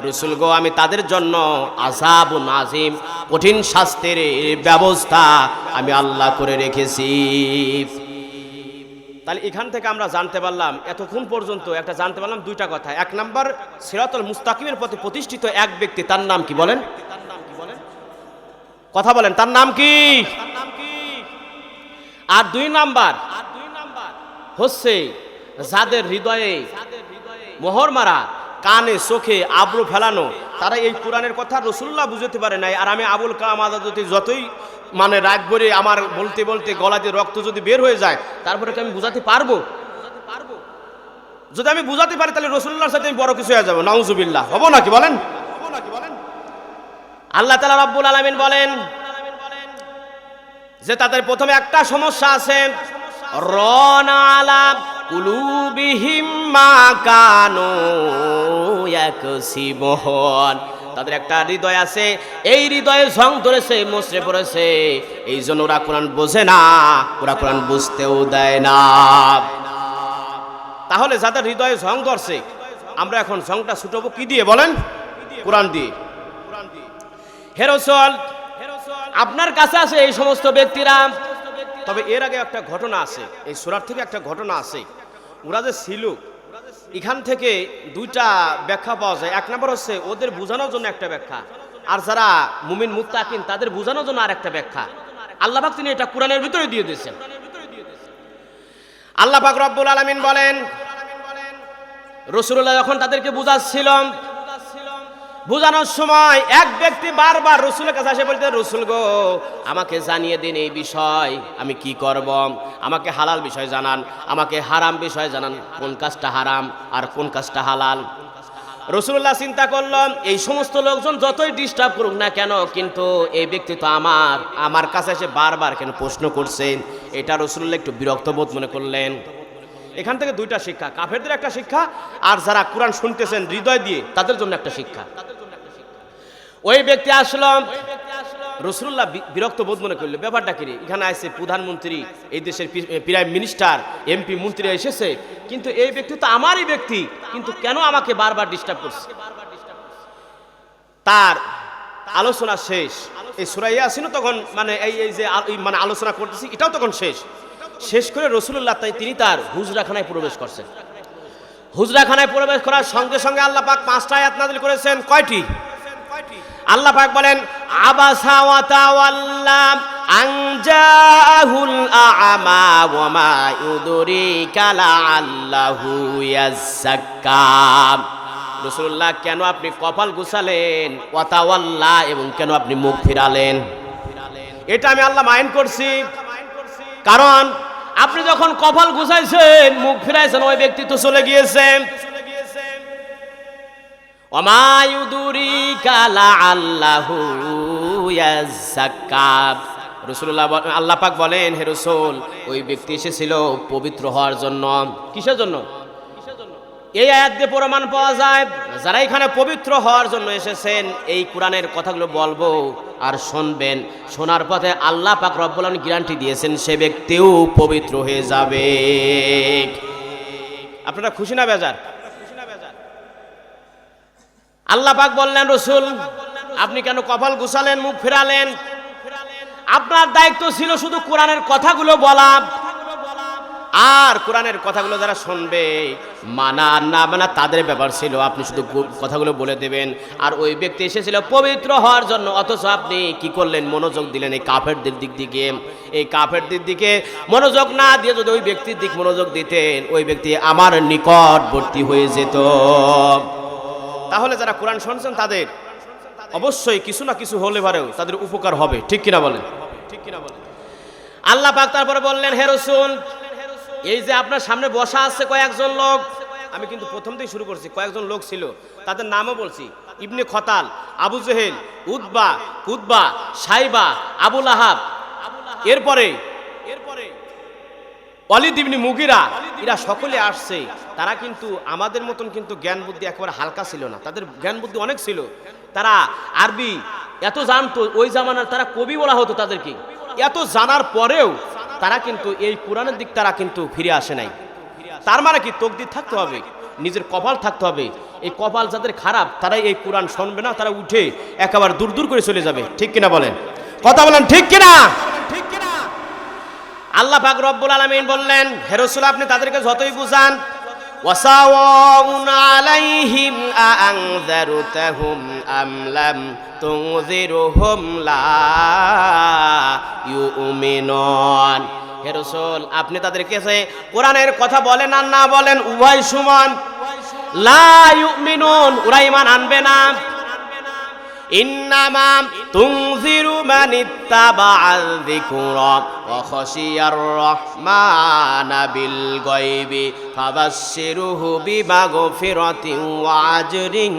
রাসূল গো, আমি তাদের জন্য আযাবুন নাযীম, কঠিন শাস্তির ব্যবস্থা আমি আল্লাহ করে রেখেছি। তাহলে এখান থেকে আমরা জানতে পারলাম, এতক্ষণ পর্যন্ত একটা জানতে পারলাম দুইটা কথা। এক নাম্বার, সিরাতুল মুস্তাকিমের পথে প্রতিষ্ঠিত এক ব্যক্তি, তার নাম কি বলেন? কথা বলেন, তার নাম কি? আর দুই নাম্বার হচ্ছে যাদের হৃদয়ে মোহর মারা, কানে চোখে আবরু ফেলানো, তারা এই কোরআনের কথা রাসূলুল্লাহ বুঝতে পারে নাই। আর আমি আবুল কালাম আজাদ যতই মানে রাত ভরে আমার বলতে বলতে গলা দিয়ে রক্ত যদি বের হয়ে যায়, তারপরে কি আমি বুঝাতে পারবো? যদি আমি বুঝাতে পারি তাহলে রাসূলুল্লাহর সাথে আমি বড় কিছু হয়ে যাবো, নাউজুবিল্লাহ। হবো নাকি বলেন? আল্লাহ তাআলা রাব্বুল আলামিন বলেন যে তাদের প্রথমে একটা সমস্যা আছে, রানা আলা কুলুবিহিম মা কানু ইয়াকসিবুন, তাদের একটা হৃদয় আছে, এই হৃদয়ে জং ধরেছে, মসরে পড়েছে, এই জন্য ওরা কোরআন বোঝে না, ওরা কোরআন বুঝতেও দেয় না। তাহলে যাদের হৃদয়ে জং ধরছে, আমরা এখন জংটা ছুটাবো কি দিয়ে বলেন? কোরআন দিয়ে। হে রাসূল, আপনার কাছে আছে এই সমস্ত ব্যক্তিরা, তবে এর আগে একটা ঘটনা আছে, এই সূরার থেকে একটা ঘটনা আছে। ওরা যে ছিল, এখান থেকে দুইটা ব্যাখ্যা পাওয়া যায়। এক নম্বর হচ্ছে ওদের বোঝানোর জন্য একটা ব্যাখ্যা, আর যারা মুমিন মুত্তাকিন তাদের বোঝানোর জন্য আর একটা ব্যাখ্যা। আল্লাহ পাক তিনি এটা কোরআনের ভিতরে দিয়ে দিয়েছেন। আল্লাহ পাক রব্বুল আলামিন বলেন, রাসূলুল্লাহ যখন তাদেরকে বুঝাচ্ছিল, বুঝানোর সময় এক ব্যক্তি বারবার রাসূলের কাছে এসে বলতে, রাসূল গো, আমাকে জানিয়ে দিন এই বিষয়, আমি কি করব, আমাকে হালাল বিষয় জানান, আমাকে হারাম বিষয় জানান, কোন কাজটা হারাম আর কোন কাজটা হালাল। রাসূলুল্লাহ চিন্তা করলেন, এই সমস্ত লোকজন যতই ডিস্টার্ব করুক না কেন, কিন্তু এই ব্যক্তি তো আমার কাছে এসে বারবার কেন প্রশ্ন করছেন, এটা রাসূলুল্লাহ একটু বিরক্ত বোধ মনে করলেন। এখান থেকে দুইটা শিক্ষা, কাফেরদের একটা শিক্ষা, আর যারা কোরআন শুনতেছেন হৃদয় দিয়ে তাদের জন্য একটা শিক্ষা। ওই ব্যক্তি আসলো, রাসূলুল্লাহ বিরক্ত বোধ মনে করলো, ব্যাপারটা কি রে, এখানে আসছে প্রধানমন্ত্রী, এই দেশের প্রাইম মিনিস্টার, এমপি, মন্ত্রী এসেছে, কিন্তু এই ব্যক্তি তো আমারই ব্যক্তি, কিন্তু কেন আমাকে বারবার ডিস্টার্ব করছে? তার আলোচনা শেষ, এই সূরা ইয়াসিন তখন মানে এই যে মানে আলোচনা করতেছি এটাও তখন শেষ করে রাসূলুল্লাহ তিনি তার হুজরাখানায় প্রবেশ করছেন। হুজরাখানায় প্রবেশ করার সঙ্গে সঙ্গে আল্লাহ পাক 5টা আয়াত নাযিল করেছেন। কয়টি? আল্লাহ পাক বলেন, আবাসা ওয়া তাওয়াল্লা আন জাআহুল আ'মা ওয়া মা ইউদরিকা লাআল্লাহু ইয়াযাক্কা। রাসূলুল্লাহ, কেন আপনি কপাল গুছালেন, ওয়া তাওয়াল্লা, এবং কেন আপনি মুখ ফিরালেন? এটা আমি আল্লাহ মাইন করছি, কারণ আপনি যখন কপাল গুছাইছেন, মুখ ফিরাইছেন, ওই ব্যক্তি তো চলে গিয়েছেন। ওমা ইউদরিকা লাআল্লাহু ইয়াযাক্কা। রাসূলুল্লাহ, আল্লাহ পাক বলেন, হে রাসূল, ওই ব্যক্তি এসেছিল পবিত্র হওয়ার জন্য। কিসের জন্য? এই আয়াত দিয়ে প্রমাণ পাওয়া যায়, যারা এখানে পবিত্র হওয়ার জন্য এসেছেন, এই কোরআনের কথাগুলো বলবো আর শুনবেন, শোনার পথে আল্লাহ পাক রব্বুল আলামিন গ্যারান্টি দিয়েছেন সে ব্যক্তিও পবিত্র হয়ে যাবে। আপনারা খুশি না বেজার? আল্লাহ পাক বললেন, রাসূল, আপনি কেন কপাল গুছালেন, মুখ ফেরালেন? আপনার দায়িত্ব ছিল শুধু কোরআনের কথাগুলো বলা, আর কোরআনের কথাগুলো যারা শুনবে, মানা না মানা তাদের ব্যাপার ছিল, আপনি শুধু কথাগুলো বলে দেবেন। আর ওই ব্যক্তি এসেছিল পবিত্র হওয়ার জন্য, অথচ আপনি কি করলেন, মনোযোগ দিলেন এই কাফেরদের দিকে। এই কাফেরদের দিকে মনোযোগ না দিয়ে যদি ওই ব্যক্তির দিক মনোযোগ দিতেন, ওই ব্যক্তি আমার নিকটবর্তী হয়ে যেত। তাহলে যারা কোরআন শুনছেন তাদের অবশ্যই কিছু না কিছু হলে পারেও তাদের উপকার হবে, ঠিক কিনা বলেন? আল্লাহ পাক তারপরে বললেন, হে রাসূল, এই যে আপনার সামনে বসা আছে কয়েকজন লোক, আমি কিন্তু প্রথম থেকে শুরু করছি, কয়েকজন লোক ছিল, তাদের নামও বলছি, ইবনে খতাল, আবু জেহেল, উতবা, কুতবা, সাইবা, আবু লাহাব, এরপরে ওয়ালিদ ইবনে মুগিরা, এরা সকলে আসছে। তারা কিন্তু আমাদের মতন কিন্তু জ্ঞান বুদ্ধি একেবারে হালকা ছিল না, তাদের জ্ঞান বুদ্ধি অনেক ছিল। তারা আরবি এত জানতো, ওই জামানার তারা কবি বলা হতো তাদেরকে। এত জানার পরেও তারা কিন্তু এই কোরআনের দিক তারা কিন্তু ফিরে আসে নাই। তার মানে কি, তকদির থাকতে হবে, নিজের কপাল থাকতে হবে। এই কপাল যাদের খারাপ, তারাই এই কোরআন শুনবে না, তারা উঠে একেবারে দূর দূর করে চলে যাবে, ঠিক কিনা বলেন? কথা বলেন, ঠিক কিনা? আল্লাহ পাক রব্বুল আলামিন বললেন, হে রাসূল, আপনি তাদেরকে যতই বুঝান, ওয়াসাওয়াউন আলাইহিম আনযারতাহুম আম লাম তুনযিরহুম লা ইউমিনুন। হে রাসূল, আপনি তাদেরকে কোরআনের কথা বলেন আর না বলেন, উভয় সমান। লা ইউমিনুন, ওরা ঈমান আনবে না। ইন্নামা তুনযিরু মান ইত্তাবাআল যিকরা ওয়া খাশিয়ার রাহমানা বিল গায়বি ফাবাশশিরহু বিমাগফিরাতিন ওয়া আজরিন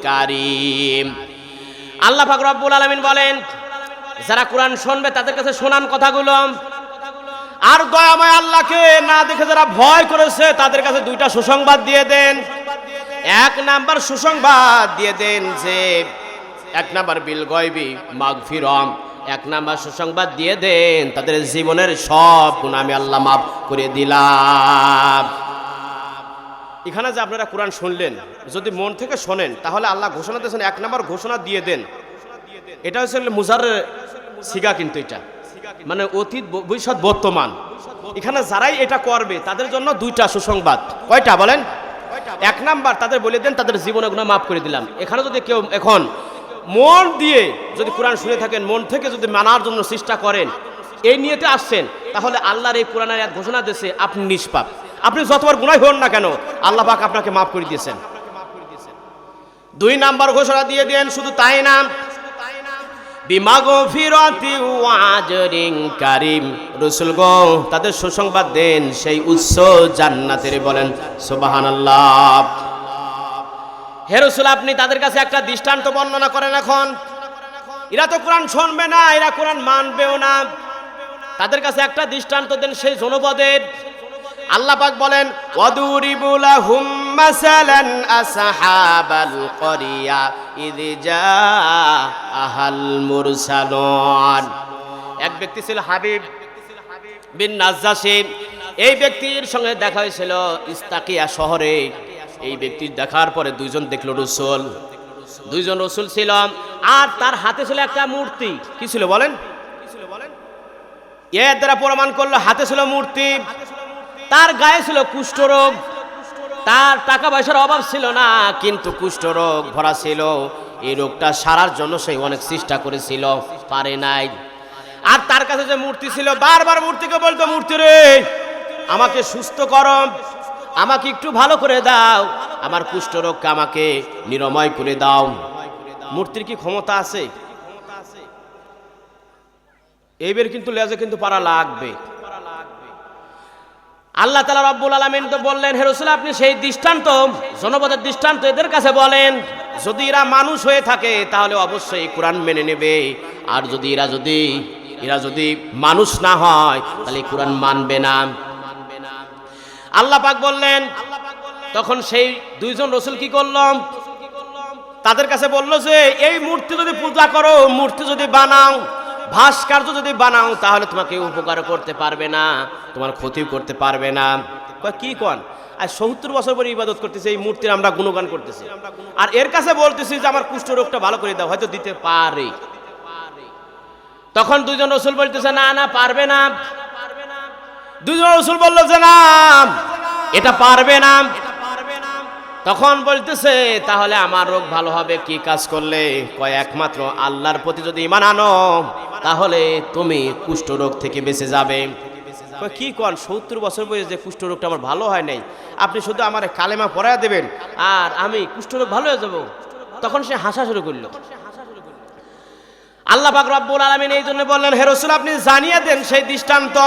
কারীম। আল্লাহ পাক রব্বুল আলামিন বলেন, যারা কোরআন শুনবে তাদের কাছে শোনান কথাগুলো, আর দয়াময় আল্লাহকে না দেখে যারা ভয় করেছে তাদের কাছে দুইটা সুসংবাদ দিয়ে দেন। এক নাম্বার সুসংবাদ দিয়ে দেন যে এক নাম্বার বিল গয়বি মাগফিরাম, এক নাম্বার সুসংবাদ দিয়ে দেন তাদের জীবনের সব গুনাহ আমি আল্লাহ মাফ করে দিলাম। এখানে যে আপনারা কোরআন শুনলেন, যদি মন থেকে শোনেন তাহলে আল্লাহ ঘোষণা দিয়েছেন, এক নাম্বার ঘোষণা দিয়ে দেন। এটা হচ্ছে মুজাররের সিগা, কিন্তু এটা মানে অতীত ভবিষ্যৎ বর্তমান। এখানে যারাই এটা করবে তাদের জন্য দুইটা সুসংবাদ। কয়টা বলেন? এক নাম্বার তাদের বলে দেন তাদের জীবনের গুনাহ মাফ করে দিলাম। এখানে যদি কেউ এখন মন দিয়ে যদি কোরআন শুনে থাকেন, মন থেকে যদি মানার জন্য চেষ্টা করেন, এই নিয়েতে আসছেন, তাহলে আল্লাহর এই কোরআনের এক ঘোষণা দিয়েছে আপনি নিষ্পাপ। আপনি যতবার গুনাহ হন না কেন আল্লাহ পাক আপনাকে মাফ করে দিয়েছেন। দুই নাম্বার ঘোষণা দিয়ে দেন, শুধু তাই না, বিমাগফিরাতি ওয়া আজরিন কারীম। রাসূল গো তাদের সুসংবাদ দেন সেই উচ্চ জান্নাতের। বলেন সুবহানাল্লাহ। হে রাসূল আপনি তাদের কাছে একটা দৃষ্টান্ত বর্ণনা করেন। এখন এরা তো কোরআন শুনবে না, এরা কোরআন মানবেও না, তাদের কাছে একটা দৃষ্টান্ত দেন সেই জনপদের। আল্লাহ পাক বলেন ওয়াদুরিবু লাহুম মাসালান আসহাবাল ক্বরিয়া ইয জাআহাল মুরসালুন। এক ব্যক্তি ছিল হাবিব বিন নাজ্জাশী। এই ব্যক্তির সঙ্গে দেখা হয়েছিল ইস্তাকিয়া শহরে। এই ব্যক্তির দেখার পরে দুইজন দেখলো রাসূল, দুইজন রাসূল ছিল, আর তার হাতে ছিল একটা মূর্তি। কি ছিল বলেন? এর দ্বারা প্রমাণ করলো হাতে ছিল মূর্তি। তার গায়ে ছিল কুষ্ঠরোগ। তার টাকা পয়সার অভাব ছিল না, কিন্তু কুষ্ঠরোগ ভরা ছিল। এই রোগটা সারার জন্য সে অনেক চেষ্টা করেছিল, পারে নাই। আর তার কাছে যে মূর্তি ছিল, বারবার মূর্তিকে বলতো, মূর্তি রে আমাকে সুস্থ করো, আমাকে একটু ভালো করে দাও, আমার কুষ্ঠরোগকে আমাকে নিরাময় করে দাও। মূর্তির কি ক্ষমতা আছে? এইবার কিন্তু লেজে কিন্তু পারা লাগবে। আল্লাহ তাআলা রব্বুল আলামিন তো বললেন, হে রাসূল আপনি সেই দৃষ্টান্ত, জনপদের দৃষ্টান্ত এদের কাছে বলেন। যদি এরা মানুষ হয়ে থাকে তাহলে অবশ্যই কোরআন মেনে নেবে, আর যদি এরা যদি মানুষ না হয় তাহলে কোরআন মানবে না। আল্লাহ পাক বললেন, তখন সেই দুইজন রাসূল কি করলো? তাদের কাছে বলল যে এই মূর্তি যদি পূজা করো, মূর্তি যদি বানাও, ভাস্কর্য যদি বানাও, তাহলে তোমাকে উপকার করতে পারবে না, তোমার ক্ষতি করতে পারবে না। কি কোন? আর ৭০ বছর পরে ইবাদত করতেছে, এই মূর্তির আমরা গুণগান করতেছি, আর এর কাছে বলতেছি যে আমার কুষ্ঠ রোগটা ভালো করে দাও, হয়তো দিতে পারে। তখন দুইজন রাসূল বলতেছে না না পারবে না। দুইজন রাসূল বলল যে না এটা পারবে না। তখন বলতেছে তাহলে আমার রোগ ভালো হবে কি কাজ করলে? কয় একমাত্র আল্লাহর প্রতি যদি ঈমান আনো তাহলে তুমি কুষ্ঠ রোগ থেকে বেঁচে যাবে। কয় কি কোন? ৭০ বছর বয়সে যে কুষ্ঠ রোগটা আমার ভালো হয় নাই, আপনি শুধু আমার কালেমা পড়ায়া দেবেন আর আমি কুষ্ঠ রোগ ভালো হয়ে যাব। তখন সে হাসা শুরু করলো। আল্লাহ পাক রব্বুল আলামিন এই জন্য বললেন, হে রাসূল আপনি জানিয়ে দেন সেই দৃষ্টান্ত।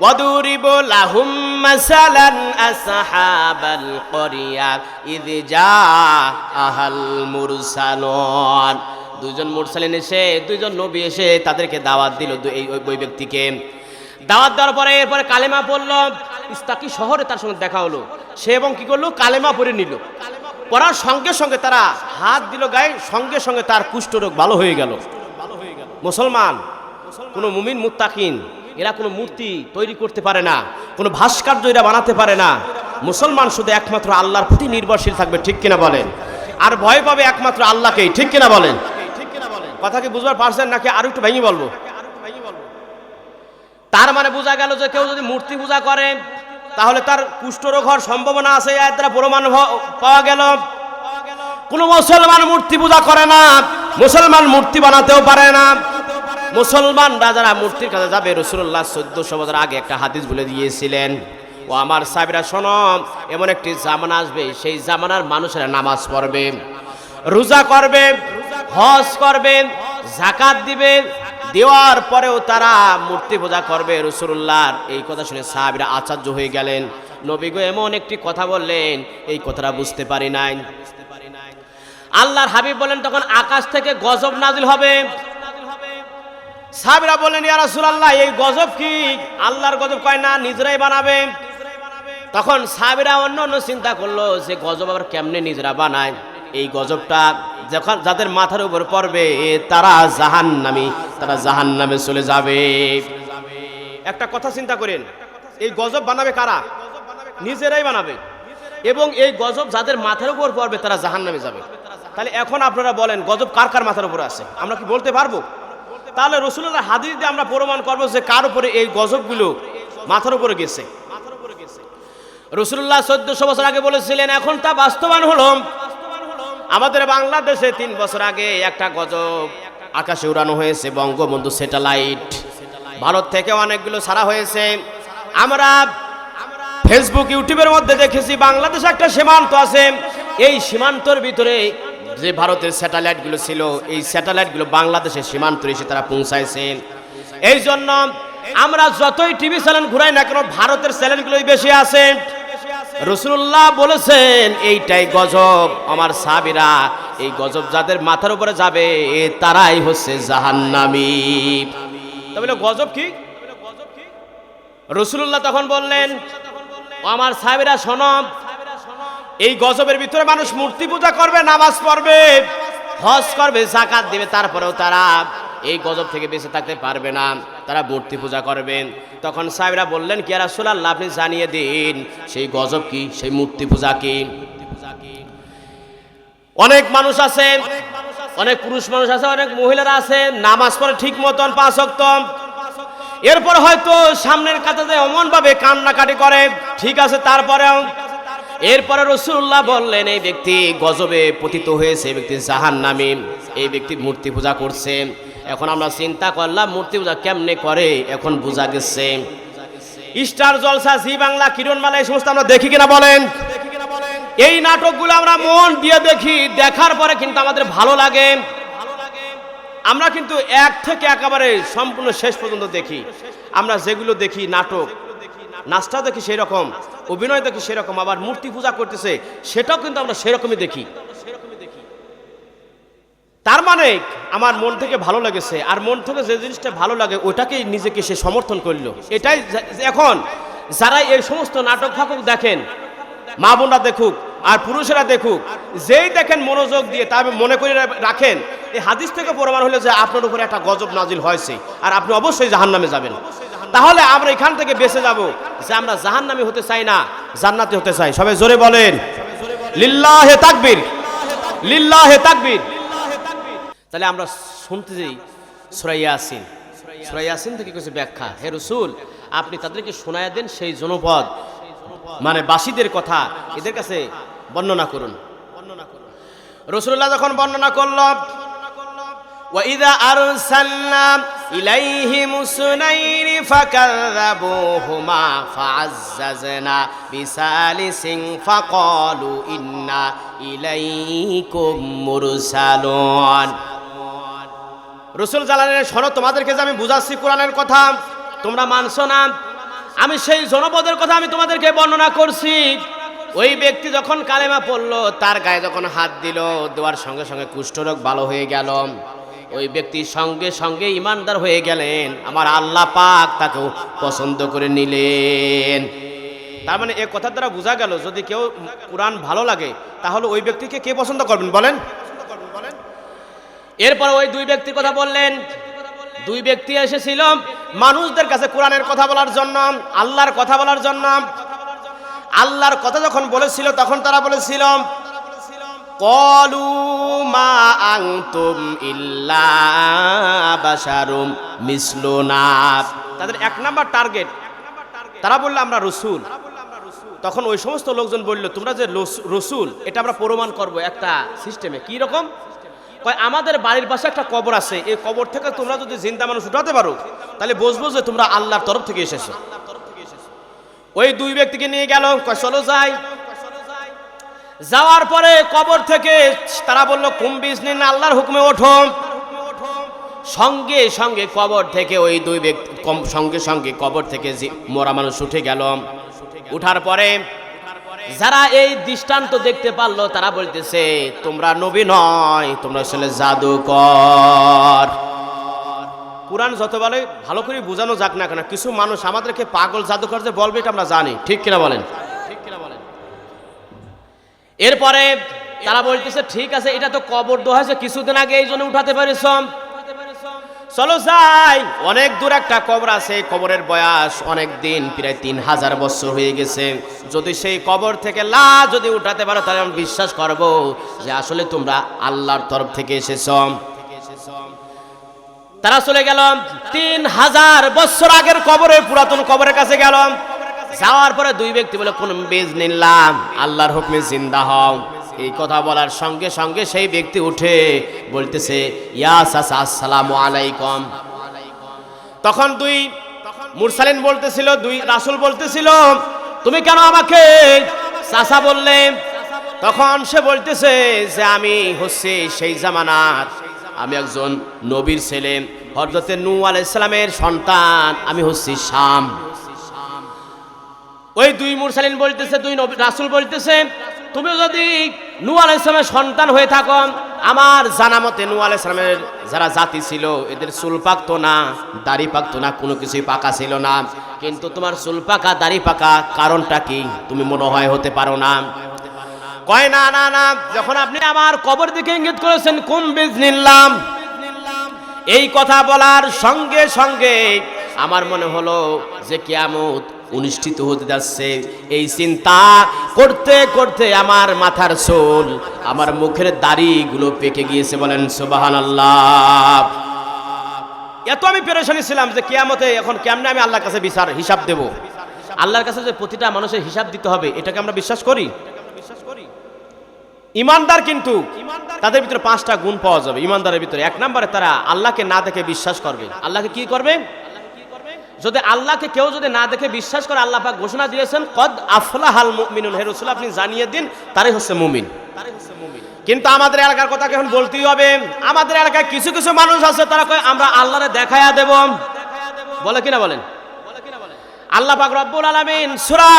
ওয়াদুরিবু লাহুম মাসালান আসহাবাল ক্বরিয়া ইয জাআহাল মুরসালুন। দুইজন মুরসালিন এসে, দুইজন নবী এসে তাদেরকে দাওয়াত দিল। ওই ব্যক্তিকে দাওয়াত দেওয়ার পরে এরপরে কালেমা পড়লো। ইস্তাকি শহরে তার সঙ্গে দেখা হলো। সে এবং কি করলো? কালেমা পড়ে নিল। পড়ার সঙ্গে সঙ্গে তারা হাত দিল গায়ে, সঙ্গে সঙ্গে তার কুষ্ঠরোগ ভালো হয়ে গেল। মুসলমান কোনো মুমিন মুত্তাকিন এরা কোনো মূর্তি তৈরি করতে পারে না, কোনো ভাস্কর্য এরা বানাতে পারে না। মুসলমান শুধু একমাত্র আল্লাহর প্রতি নির্ভরশীল থাকবে, ঠিক কিনা বলেন? আর ভয় পাবে একমাত্র আল্লাহকেই, ঠিক কিনা বলেন? কথা কি বুঝবার পারছেন নাকি আরো একটু ভেঙে বলবো? তার মানে বোঝা গেল যে কেউ যদি মূর্তি পূজা করে তাহলে তার কুষ্ঠরোগ হওয়ার সম্ভাবনা আছে। এর দ্বারা প্রমাণ পাওয়া গেল কোনো মুসলমান মূর্তি পূজা করে না, মুসলমান মূর্তি বানাতেও পারে না। মুসলমানরা যারা মূর্তির কাছে যাবে, রাসূলুল্লাহ 1400 বছর আগে একটা হাদিস বলে দিয়েছিলেন, ও আমার সাহাবীরা শোনো, এমন একটি জামানা আসবে, সেই জামানার মানুষেরা নামাজ পড়বে, রোজা করবে, হজ করবে, যাকাত দিবে, দেওয়ার পরেও তারা মূর্তি পূজা করবে। রাসূলুল্লাহর এই কথা শুনে সাহাবীরা আশ্চর্য হয়ে গেলেন। নবী গো এমন একটি কথা বললেন, এই কথাটা বুঝতে পারি নাই। আল্লাহর হাবিব বলেন তখন আকাশ থেকে গজব নাজিল হবে। সাহাবীরা বললেন ইয়া রাসূলুল্লাহ এই গজব কি? আল্লাহর গজব কয় না, নিজেরাই বানাবে। তখন সাহাবীরা অন্য অন্য চিন্তা করলো যে গজব আবার কেমনে নিজেরা বানায়। এই গজবটা যখন যাদের মাথার উপর পড়বে তারা জাহান্নামী, তারা জাহান্নামে চলে যাবে। একটা কথা চিন্তা করেন, এই গজব বানাবে কারা? নিজেরাই বানাবে। এবং এই গজব যাদের মাথার উপর পড়বে তারা জাহান্নামে যাবে। তাহলে এখন আপনারা বলেন গজব কার কার মাথার উপর আছে? আমরা কি বলতে পারবো? তাহলে রাসূলুল্লাহর হাদিস দিয়ে আমরা প্রমাণ করবো যে কার উপরে এই গজবগুলো মাথার উপরে গেছে। রাসূলুল্লাহ 1400 বছর আগে বলেছিলেন, এখন তা বাস্তবায়ন হলো। আমাদের বাংলাদেশে 3 বছর আগে একটা গজব আকাশে উড়ানো হয়েছে, বঙ্গবন্ধু স্যাটেলাইট। ভারত থেকে অনেকগুলো ছাড়া হয়েছে। আমরা ফেসবুক ইউটিউবের মধ্যে দেখেছি বাংলাদেশে একটা সীমান্ত আছে, এই সীমান্তর ভিতরে যে ভারতের স্যাটেলাইটগুলো ছিল এই স্যাটেলাইটগুলো বাংলাদেশের সীমান্ত এসে তারা পৌঁছাইছে। এই জন্য আমরা যতই টিভি চ্যানেল ঘুরাই না কেন ভারতের চ্যানেলগুলোই বেশি আছে। রাসূলুল্লাহ বলেছেন এইটাই গজব। আমার সাহাবীরা এই গজব যাদের মাথার উপরে যাবে তারাই হচ্ছে জাহান্নামী। তাহলে গজব কি? রাসূলুল্লাহ তখন বললেন, আমার সাহাবীরা শোনো, এই গজবের ভিতরে মানুষ মূর্তি পূজা করবে, নামাজ পড়বে, হজ করবে, যাকাত দিবে, তারপরেও তারা এই গজব থেকে বেঁচে থাকতে পারবে না, তারা মূর্তি পূজা করবেন। তখন সাহাবীরা বললেন কি ইয়া রাসূলুল্লাহ আপনি জানিয়ে দিন সেই গজব কি, সেই মূর্তি পূজা কি? অনেক মানুষ আছে, অনেক পুরুষ মানুষ আছে, অনেক মহিলারা আছে, নামাজ পড়ে ঠিক মতন 5 ওয়াক্ত, এরপর হয়তো সামনের কাতারে অমন ভাবে কান্নাকাটি করে, ঠিক আছে, তারপরেও এরপরে রাসূলুল্লাহ বললেন এই ব্যক্তি গজবে পতিত হয়েছে, এই ব্যক্তি জাহান্নামী, এই ব্যক্তি মূর্তি পূজা করছে। এখন আমরা চিন্তা করলাম মূর্তি পূজা কেমনে করে, এখন বোঝা গেছে। স্টার জলসা, জি বাংলা, কিরণমালা এই সমস্ত আমরা দেখি কিনা বলেন? এই নাটকগুলো আমরা মন দিয়ে দেখি, দেখার পরে কিন্তু আমাদের ভালো লাগে। আমরা কিন্তু 1 থেকে একেবারে সম্পূর্ণ শেষ পর্যন্ত দেখি। আমরা যেগুলো দেখি নাটক, নাচটা দেখি সেই রকম, অভিনয় দেখি সেরকম, আবার মূর্তি পূজা করতেছে সেটাও কিন্তু আমরা সেরকমই দেখি। তার মানে আমার মন থেকে ভালো লেগেছে, আর মন থেকে যে জিনিসটা ভালো লাগে ওটাকেই নিজেকে সে সমর্থন করলো। এটাই এখন যারা এই সমস্ত নাটক ফাটক দেখেন, মা বোনরা দেখুক আর পুরুষেরা দেখুক, যেই দেখেন মনোযোগ দিয়ে তা মনে করে রাখেন এই হাদিস থেকে প্রমাণ হলো যে আপনার উপরে একটা গজব নাজিল হয়েছে আর আপনি অবশ্যই জাহান্নামে যাবেন। তাহলে আমরা এখান থেকে বেঁচে যাব যে আমরা জাহান্নামী হতে চাই না, জান্নাতি হতে চাই। সবাই জোরে বলেন লিল্লাহে তাকবীর, লিল্লাহে তাকবীর। তাহলে আমরা শুনতে যাই সূরা ইয়াসিন। সূরা ইয়াসিন থেকে কিছু ব্যাখ্যা। হে রাসূল আপনি তাদেরকে শোনায়া দেন সেই জনপদ মানে বাসীদের কথা, এদের কাছে বর্ণনা করুন। রাসূলুল্লাহ যখন বর্ণনা করল, وَإِذَا أَرْسَلْنَا إِلَيْهِمُ اثْنَيْنِ فَكَذَّبُوهُمَا فَعَزَّزْنَا بِثَالِثٍ فَقَالُوا إِنَّا إِلَيْكُمْ مُرْسَلُونَ। রাসূল জালালের শোনো, তোমাদেরকে যে আমি বুঝাচ্ছি কোরআনের কথা, তোমরা মানছো না। আমি সেই জনপদের কথা আমি তোমাদেরকে বর্ণনা করছি। ওই ব্যক্তি যখন কালেমা পড়লো, তার গায়ে যখন হাত দিল, দেওয়ার সঙ্গে সঙ্গে কুষ্ঠরোগ ভালো হয়ে গেল। ওই ব্যক্তি সঙ্গে সঙ্গে ইমানদার হয়ে গেলেন, আমার আল্লাহ পাক তাকেও পছন্দ করে নিলেন। তার মানে এই কথার দ্বারা বোঝা গেল যদি কেউ কোরআন ভালো লাগে তাহলে ওই ব্যক্তিকে কে পছন্দ করবেন বলেন? এরপর ওই 2 ব্যক্তির কথা বললেন। 2 ব্যক্তি এসেছিল মানুষদের কাছে কোরআনের কথা বলার জন্য, আল্লাহর কথা বলার জন্য। আল্লাহর কথা যখন বলেছিল তখন তারা বলেছিল ক্বালু মা আনতুম ইল্লা বাশারুম মিসলুনা। তাদের 1 নাম্বার টার্গেট, তারা বলল আমরা রাসূল। তখন ওই সমস্ত লোকজন বলল তোমরা যে রাসূল এটা আমরা প্রমাণ করব একটা সিস্টেমে। কি রকম? কয় আমাদের বাড়ির পাশে একটা কবর আছে, এই কবর থেকে তোমরা যদি জিন্দা মানুষ উঠাতে পারো তাহলে বুঝবো যে তোমরা আল্লাহর তরফ থেকে এসেছো। ওই 2 ব্যক্তিকে নিয়ে গেল, কয় চলো যাই। যাওয়ার পরে কবর থেকে তারা বলল কুম্বিসনিন, আল্লাহর হুকুমে ওঠো। সঙ্গে সঙ্গে কবর থেকে ওই 2 ব্যক্তি সঙ্গে সঙ্গে কবর থেকে মরা মানুষ উঠে গেল। উঠার পরে যারা এই দৃষ্টান্ত দেখতে পারলো তারা বলতেছে তোমরা নবী নয়, তোমরা আসলে জাদুকর। কোরআন যত বলে ভালো করে বোঝানো যাক না কেন, কিছু মানুষ আমাদেরকে পাগল জাদুকর যে বলবে এটা আমরা জানি, ঠিক কিনা বলেন? এরপরে তারা বলতেছে ঠিক আছে, এটা তো কবর দোয়া হয়েছে কিছুদিন আগে, এই জন্য উঠাতে পারিস, চলো যাই। অনেক দূর একটা কবর আছে, কবরের বয়স অনেক দিন, প্রায় 3000 বছর হয়ে গেছে। যদি সেই কবর থেকে লাশ যদি উঠাতে পারো তাহলে আমি বিশ্বাস করব যে আসলে তোমরা আল্লাহর তরফ থেকে এসেছ। তারা চলে গেল 3000 বছর আগের কবরে, পুরাতন কবরের কাছে গেল। যাওয়ার পরে দুই ব্যক্তি বলে কোন বেজ নিলাম, আল্লাহর হুকমে জিন্দা হও। এই কথা বলার সঙ্গে সঙ্গে সেই ব্যক্তি উঠে বলতেছে ইয়া চাচা আসসালামু আলাইকুম। তখন দুই মুরসালিন বলতেছিল, দুই রাসূল বলতেছিল তুমি কেন আমাকে চাচা বললে? তখন সে বলতেছে যে আমি হচ্ছে সেই জামানার, আমি একজন নবীর ছেলে, হযরতে নূহ আলাইহিস সালামের সন্তান, আমি হচ্ছি শাম। ওই দুই মুরসালিন বলতেছে, দুই নবী রাসূল বলতেছে তুমি যদি নূহ আলাইহিস সালামের সন্তান হয়ে থাকো, আমার জানা মতে নূহ আলাইহিস সালামের যারা জাতি ছিল এদের চুল পাকতো না, দাড়ি পাকতো না, কোনো কিছুই পাকা ছিল না, কিন্তু তোমার চুল পাকা দাড়ি পাকা কারণটা কি তুমি মনে হয় হতে পারো না? কয় না না না, যখন আপনি আমার কবর দিকে ইঙ্গিত করেছেন কুম বিজনিল্লাহ, এই কথা বলার সঙ্গে সঙ্গে আমার মনে হলো যে কিয়ামত অনুষ্ঠিত হতে যাচ্ছে। এই চিন্তা করতে করতে আমার মাথার চুল, আমার মুখের দাড়িগুলো পেকে গিয়েছে, বলেন সুবহানাল্লাহ। এত আমি পেরেশানি ছিলাম যে কিয়ামতে এখন কেমনে আমি আল্লাহর কাছে বিচার হিসাব দেব। আল্লাহর কাছে যে প্রতিটা মানুষের হিসাব দিতে হবে, এটাকে আমরা বিশ্বাস করি? ইমানদার কিন্তু তাদের ভিতরে 5টা গুণ পাওয়া যাবে ইমানদারের ভিতরে। 1 নম্বরে তারা আল্লাহকে না দেখে বিশ্বাস করবে। আল্লাহকে কি করবে? যদি আল্লাহকে কেউ যদি না দেখে বিশ্বাস করে, আল্লাহ পাক ঘোষণা দিয়েছেন কদ আফলাহাল মুমিনুন, হে রাসূল আপনি জানিয়ে দিন তারাই হচ্ছে মুমিন। কিন্তু আমাদের এলাকার কথা এখন বলতেই হবে। আমাদের এলাকায় কিছু কিছু মানুষ আছে তারা কয় আমরা আল্লাহরে দেখায়া দেব, বলে কিনা বলেন? আল্লাহ পাক রব্বুল আলামিন সূরা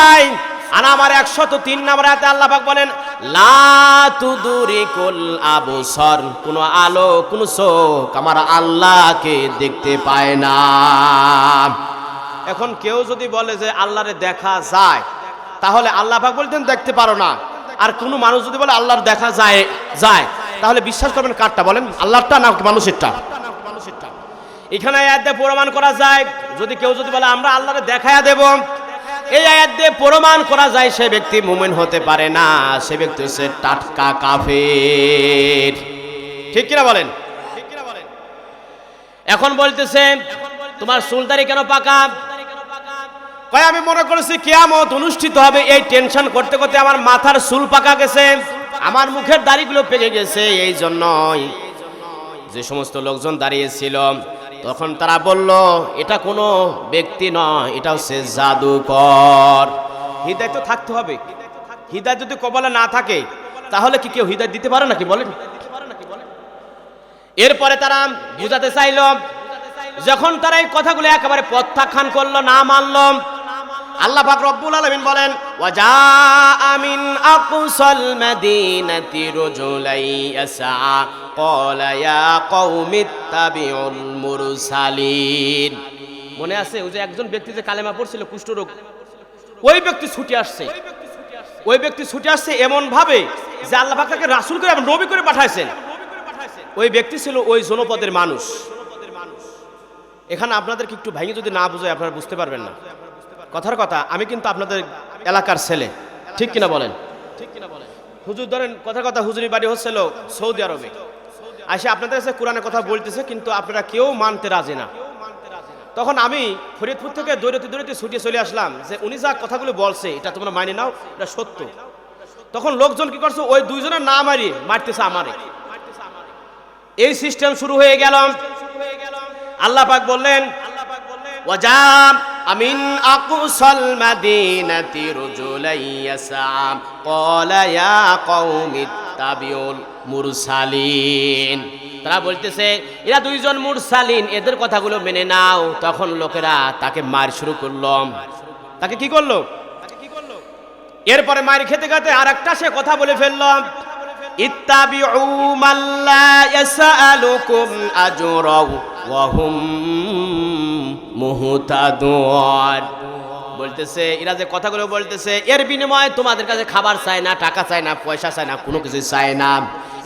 আনামের 103 নম্বর আয়াতে আল্লাহ পাক বলেন লা তুদরিকুল আবসার, কোন আলো কোন চোখ আমার আল্লাহকে দেখতে পায় না। এখন কেউ যদি বলে যে আল্লাহরে দেখা যায়, তাহলে আল্লাহ পাক বলতেন দেখতে পারো না। আর কোন মানুষ যদি বলে আল্লাহর দেখা যায় যায়, তাহলে বিশ্বাস করবেন কারটা বলেন? আল্লাহরটা না মানুষেরটা? এখানে আয়াত দিয়ে প্রমাণ করা যায়, যদি কেউ যদি বলে আমরা আল্লাহরে দেখায়া দেব, এই আয়াত দিয়ে প্রমাণ করা যায় সে ব্যক্তি মুমিন হতে পারে না, সে ব্যক্তি হচ্ছে টাটকা কাফের। ঠিক কিনা বলেন? এখন বলতেছে তোমার চুলদারি কেন পাকা? কয় আমি মনে করেছি কিয়ামত অনুষ্ঠিত হবে, এই টেনশন করতে করতে আমার মাথার চুল পাকা গেছে, আমার মুখের দাড়িগুলো পেকে গেছে। এই জন্যই যে সমস্ত লোকজন দাঁড়িয়েছিল তখন তারা বলল এটা কোনো ব্যক্তি নয়, এটা হচ্ছে জাদুকর। হৃদয় তো থাকতে হবে, হৃদয় যদি কপালে না থাকে তাহলে কি কেউ হৃদয় দিতে পারে নাকি বলেন? এরপরে তারা বুঝাতে চাইল, যখন তারা এই কথাগুলো একেবারে প্রত্যাখ্যান করলো, না মানল, আল্লাহ পাক রব্বুল আলামিন বলেন ওয়াজা মিন আকসাল মাদিনাতি রাজুলাই ইয়াসা ক্বালা ইয়া কওমিত্তাবিউল মুরসালিন। মনে আছে ওই যে একজন ব্যক্তি যে কালেমা পড়ছিল কুষ্ঠরোগ, ওই ব্যক্তি ছুটে আসছে, ওই ব্যক্তি ছুটে আসছে এমন ভাবে যে আল্লাহ পাক তাকে রাসূল করে এবং নবী করে পাঠাইছেন। ওই ব্যক্তি ছিল ওই জনপদের মানুষ। এখানে আপনাদেরকে একটু ভেঙে যদি না বুঝাই আপনারা বুঝতে পারবেন না। কথার কথা, আমি কিন্তু আপনাদের এলাকার ছেলে, ঠিক কিনা বলেন? হুজুর ধরেন কথার কথা, হুজুরি বাড়ি হচ্ছিল সৌদি আরবে, আসে আপনাদের কাছে কোরআনের কথা বলতেছে, কিন্তু আপনারা কেউ মানতে রাজি না। তখন আমি ফরিদপুর থেকে দৌড়তে দৌড়তে ছুটিয়ে চলে আসলাম যে উনি যা কথাগুলো বলছে এটা তোমরা মানি নাও, এটা সত্য। তখন লোকজন কি করছে, ওই দুইজনের না মারি মারতেছে আমারে। এই সিস্টেম শুরু হয়ে গেল। আল্লাহ পাক বললেন ওয়াজা মিন আকসাল মাদিনাতি রাজুলাই ইয়াসা ক্বালা ইয়া কওমিত্তাবিউল মুরসালিন। তারা বলতেছে এরা দুইজন মুরসালিন, এদের কথাগুলো মেনে নাও। তখন লোকেরা তাকে মার শুরু করলো। তাকে কি করলো? এরপরে মার খেতে খেতে আরেকটা সে কথা বলে ফেললো, ইত্তাবিউ মান লা ইয়াসআলুকুম আজরা ওয়া হুম মুহতাদুন। বলতেছে এরা যে কথাগুলো বলতেছে এর বিনিময়ে তোমাদের কাছে খাবার চায় না, টাকা চায় না, পয়সা চায় না, কোনো কিছু চায় না।